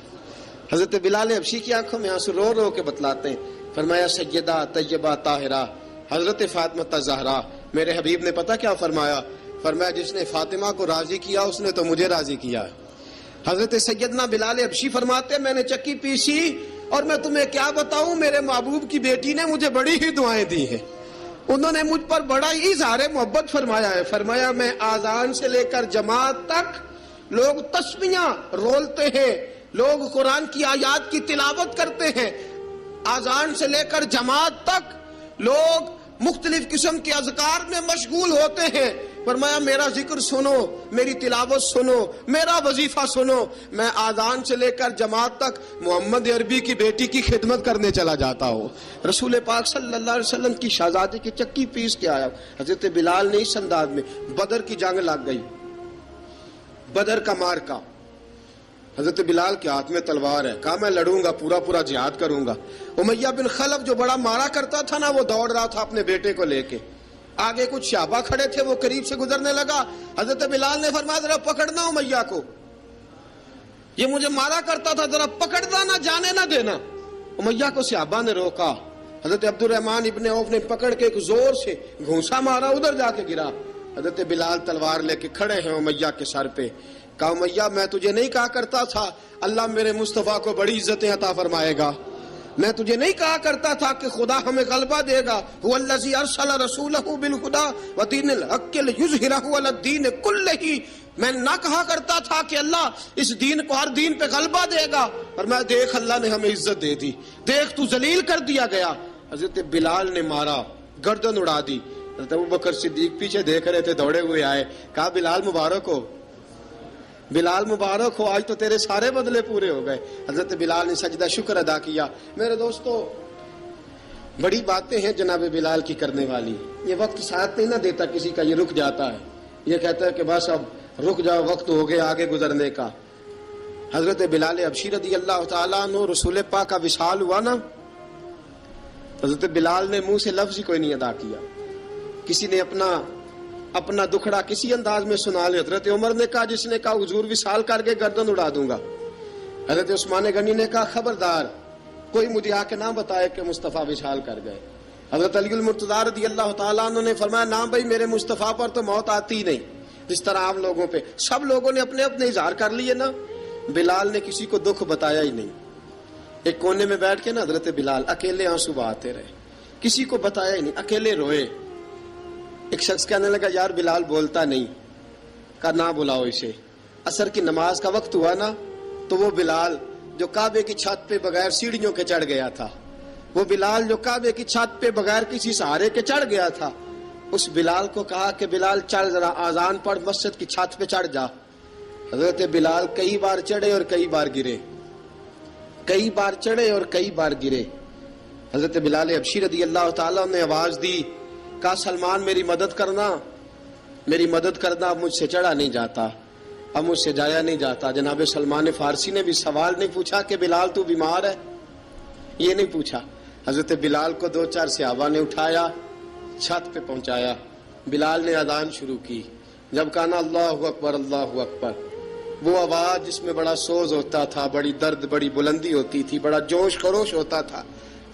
حضرت بلال حبشی کی آنکھوں میں آنسو رو رو کے بتلاتے ہیں. فرمایا سیدہ طیبہ طاہرہ حضرت فاطمہ الزہرا, میرے حبیب نے پتہ کیا فرمایا؟ فرمایا جس نے فاطمہ کو راضی کیا اس نے تو مجھے راضی کیا. حضرت سیدنا بلال حبشی فرماتے ہیں میں نے چکی پیسی اور میں تمہیں کیا بتاؤں, میرے محبوب کی بیٹی نے مجھے بڑی ہی دعائیں دی ہیں, انہوں نے مجھ پر بڑا ہی اظہار محبت فرمایا ہے. فرمایا میں آذان سے لے کر جماعت تک لوگ تسبیحاں رولتے ہیں, لوگ قرآن کی آیات کی تلاوت کرتے ہیں, آذان سے لے کر جماعت تک لوگ مختلف قسم کے اذکار میں مشغول ہوتے ہیں. فرمایا میرا ذکر سنو, میری تلاوت سنو, میرا وظیفہ سنو. میں آذان سے لے کر جماعت تک محمد عربی کی بیٹی کی خدمت کرنے چلا جاتا ہوں. رسول پاک صلی اللہ علیہ وسلم کی شہزادی کی چکی پیس کے آیا. حضرت بلال نے اس انداز میں, بدر کی جنگ لگ گئی, بدر کا مارکا, حضرت بلال کے ہاتھ میں تلوار ہے, کہا میں لڑوں گا, پورا پورا جہاد کروں گا. امیہ بن خلف جو بڑا مارا کرتا تھا نا وہ دوڑ رہا تھا اپنے بیٹے کو لے کے, آگے کچھ صحابہ کھڑے تھے, وہ قریب سے گزرنے لگا. حضرت بلال نے فرمایا ذرا پکڑنا امیہ کو, یہ مجھے مارا کرتا تھا, ذرا پکڑنا, نہ جانے نہ دینا. امیہ کو صحابہ نے روکا. حضرت عبد الرحمن ابن عوف نے پکڑ کے ایک زور سے گھونسا مارا, ادھر جا کے گرا. حضرت بلال تلوار لے کے کھڑے ہیں امیہ کے سر پہ. کہا امیہ میں تجھے نہیں کہا کرتا تھا اللہ میرے مصطفیٰ کو بڑی عزتیں عطا فرمائے گا, میں تجھے نہیں کہا کرتا تھا کہ خدا ہمیں غلبہ دے گا, هو الذی ارسل رسولہ بالہدی ودین الحق لیظہرہ علی الدین کلہ, میں نہ کہا کرتا تھا کہ اللہ اس دین کو ہر دین پہ غلبہ دے گا, اور میں دیکھ اللہ نے ہمیں عزت دے دی, دیکھ تو ذلیل کر دیا گیا. حضرت بلال نے مارا, گردن اڑا دی. حضرت ابوبکر صدیق پیچھے دیکھ رہے تھے, دوڑے ہوئے آئے, کہا بلال مبارک ہو. بلال مبارک ہو، آج تو تیرے سارے بدلے پورے ہو گئے۔ حضرت بلال نے سجدہ شکر ادا کیا۔ میرے دوستو، بڑی باتیں ہیں جناب بلال کی کرنے والی۔ یہ وقت ساتھ نہیں نہ دیتا کسی کا، یہ رک جاتا ہے، یہ کہتا ہے کہ بس اب رک جاؤ، وقت ہو گیا آگے گزرنے کا۔ حضرت بلال حبشی رضی اللہ تعالیٰ عنہ، رسول پاک کا وصال ہوا نا، حضرت بلال نے منہ سے لفظ ہی کوئی نہیں ادا کیا۔ کسی نے اپنا دکھڑا کسی انداز میں سنا لیا۔ حضرت عمر نے کہا، جس نے کہا حضور وصال کر کے گردن اڑا دوں گا۔ حضرت عثمان غنی نے کہا، خبردار کوئی مجھے آ کے نہ بتائے کہ مصطفیٰ وصال کر گئے۔ حضرت علی المرتضیٰ رضی اللہ تعالیٰ عنہ نے فرمایا، نہ بھائی، میرے مصطفیٰ پر تو موت آتی ہی نہیں، جس طرح عام لوگوں پہ سب لوگوں نے اپنے اپنے اظہار کر لیے نا، بلال نے کسی کو دکھ بتایا ہی نہیں۔ ایک کونے میں بیٹھ کے نا حضرت بلال اکیلے آنسو بہاتے رہے، کسی کو بتایا ہی نہیں، اکیلے روئے۔ ایک شخص کہنے لگا، یار بلال بولتا نہیں۔ کہا، نہ بلاؤ اسے۔ عصر کی نماز کا وقت ہوا نا، تو وہ بلال جو کعبے کی چھت پہ بغیر سیڑھیوں کے چڑھ گیا تھا، وہ بلال جو کعبے کی چھت پہ بغیر کسی سہارے کے چڑھ گیا تھا، اس بلال کو کہا کہ بلال چڑھ، ذرا آذان پڑھ، مسجد کی چھت پہ چڑھ جا۔ حضرت بلال کئی بار چڑھے اور کئی بار گرے، کئی بار چڑھے اور کئی بار گرے۔ حضرت بلال حبشی رضی اللہ تعالیٰ نے آواز دی، کہا، سلمان میری مدد کرنا، میری مدد کرنا، اب مجھ سے چڑھا نہیں جاتا، اب مجھ سے جایا نہیں جاتا۔ جناب سلمان فارسی نے بھی سوال نہیں پوچھا کہ بلال تو بیمار ہے، یہ نہیں پوچھا۔ حضرت بلال کو 2-4 صحابہ نے اٹھایا، چھت پہ پہنچایا۔ بلال نے اذان شروع کی۔ جب کہا نا اللہ اکبر اللہ اکبر، وہ آواز جس میں بڑا سوز ہوتا تھا، بڑی درد، بڑی بلندی ہوتی تھی، بڑا جوش خروش ہوتا تھا،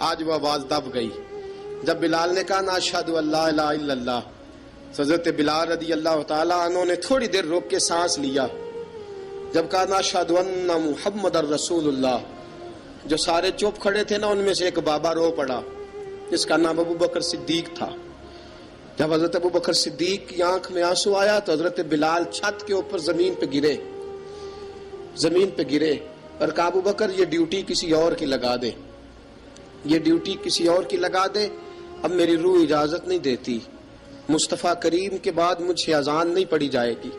آج وہ آواز دب گئی۔ جب بلال نے کہا نا اشہد ان لا الہ الا اللہ، حضرت بلال رضی اللہ تعالیٰ عنہ نے تھوڑی دیر روک کے سانس لیا۔ جب کہا نا اشہد ان محمد الرسول اللہ، جو سارے چپ کھڑے تھے نا، ان میں سے ایک بابا رو پڑا، جس کا نام ابو بکر صدیق تھا۔ جب حضرت ابو بکر صدیق کی آنکھ میں آنسو آیا تو حضرت بلال چھت کے اوپر زمین پہ گرے، زمین پہ گرے، اور کہا، ابو بکر یہ ڈیوٹی کسی اور کی لگا دے، یہ ڈیوٹی کسی اور کی لگا دے، اب میری روح اجازت نہیں دیتی، مصطفیٰ کریم کے بعد مجھ سے اذان نہیں پڑھی جائے گی۔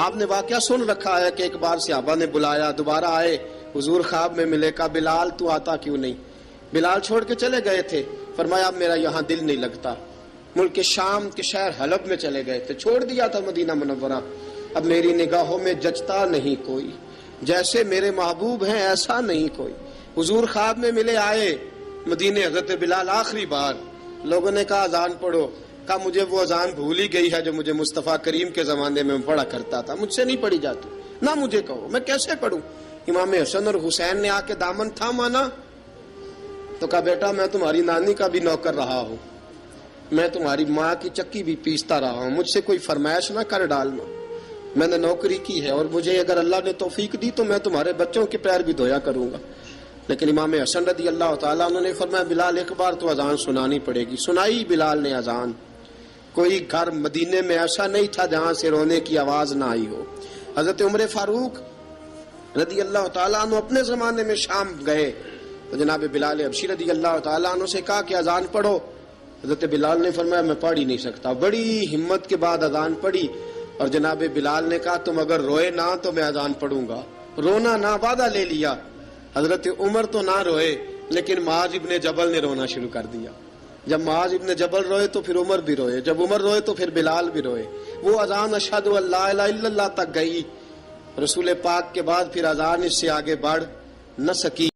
آپ نے واقعہ سن رکھا ہے کہ ایک بار صحابہ نے بلایا، دوبارہ آئے، حضور خواب میں ملے، کہا، بلال تو آتا کیوں نہیں؟ بلال چھوڑ کے چلے گئے تھے۔ فرمایا، اب میرا یہاں دل نہیں لگتا۔ ملک شام کے شہر حلب میں چلے گئے تھے، چھوڑ دیا تھا مدینہ منورہ، اب میری نگاہوں میں جچتا نہیں کوئی، جیسے میرے محبوب ہیں ایسا نہیں کوئی۔ حضور خواب میں ملے، آئے مدینے، حضرت بلال آخری بار، لوگوں نے کہا اذان پڑھو، کہا مجھے وہ اذان بھول ہی گئی ہے جو مجھے مصطفیٰ کریم کے زمانے میں پڑھا کرتا تھا، مجھ سے نہیں پڑھی جاتی، نہ مجھے کہو، میں کیسے پڑھوں؟ امام حسن اور حسین نے آ کے دامن تھاما نا، تو کہا، بیٹا میں تمہاری نانی کا بھی نوکر رہا ہوں، میں تمہاری ماں کی چکی بھی پیستا رہا ہوں، مجھ سے کوئی فرمائش نہ کر ڈالنا، میں نے نوکری کی ہے، اور مجھے اگر اللہ نے توفیق دی تو میں تمہارے بچوں کے پیر بھی دھویا کروں گا۔ لیکن امام حسن رضی اللہ تعالیٰ عنہ نے فرمایا، بلال ایک بار تو اذان سنانی پڑے گی۔ سنائی بلال نے اذان۔ کوئی گھر مدینے میں ایسا نہیں تھا جہاں سے رونے کی آواز نہ آئی ہو۔ حضرت عمر فاروق رضی اللہ تعالیٰ عنہ اپنے زمانے میں شام گئے تو جناب بلال حبشی رضی اللہ تعالیٰ عنہ سے کہا کہ اذان پڑھو۔ حضرت بلال نے فرمایا، میں پڑھ ہی نہیں سکتا۔ بڑی ہمت کے بعد اذان پڑھی، اور جناب بلال نے کہا، تم اگر روئے نہ تو میں اذان پڑھوں گا، رونا نہ، وعدہ لے لیا۔ حضرت عمر تو نہ روئے، لیکن معاذ ابن جبل نے رونا شروع کر دیا۔ جب معاذ ابن جبل روئے تو پھر عمر بھی روئے، جب عمر روئے تو پھر بلال بھی روئے۔ وہ اذان اشہد ان لا الہ الا اللہ تک گئی، رسول پاک کے بعد پھر اذان اس سے آگے بڑھ نہ سکی۔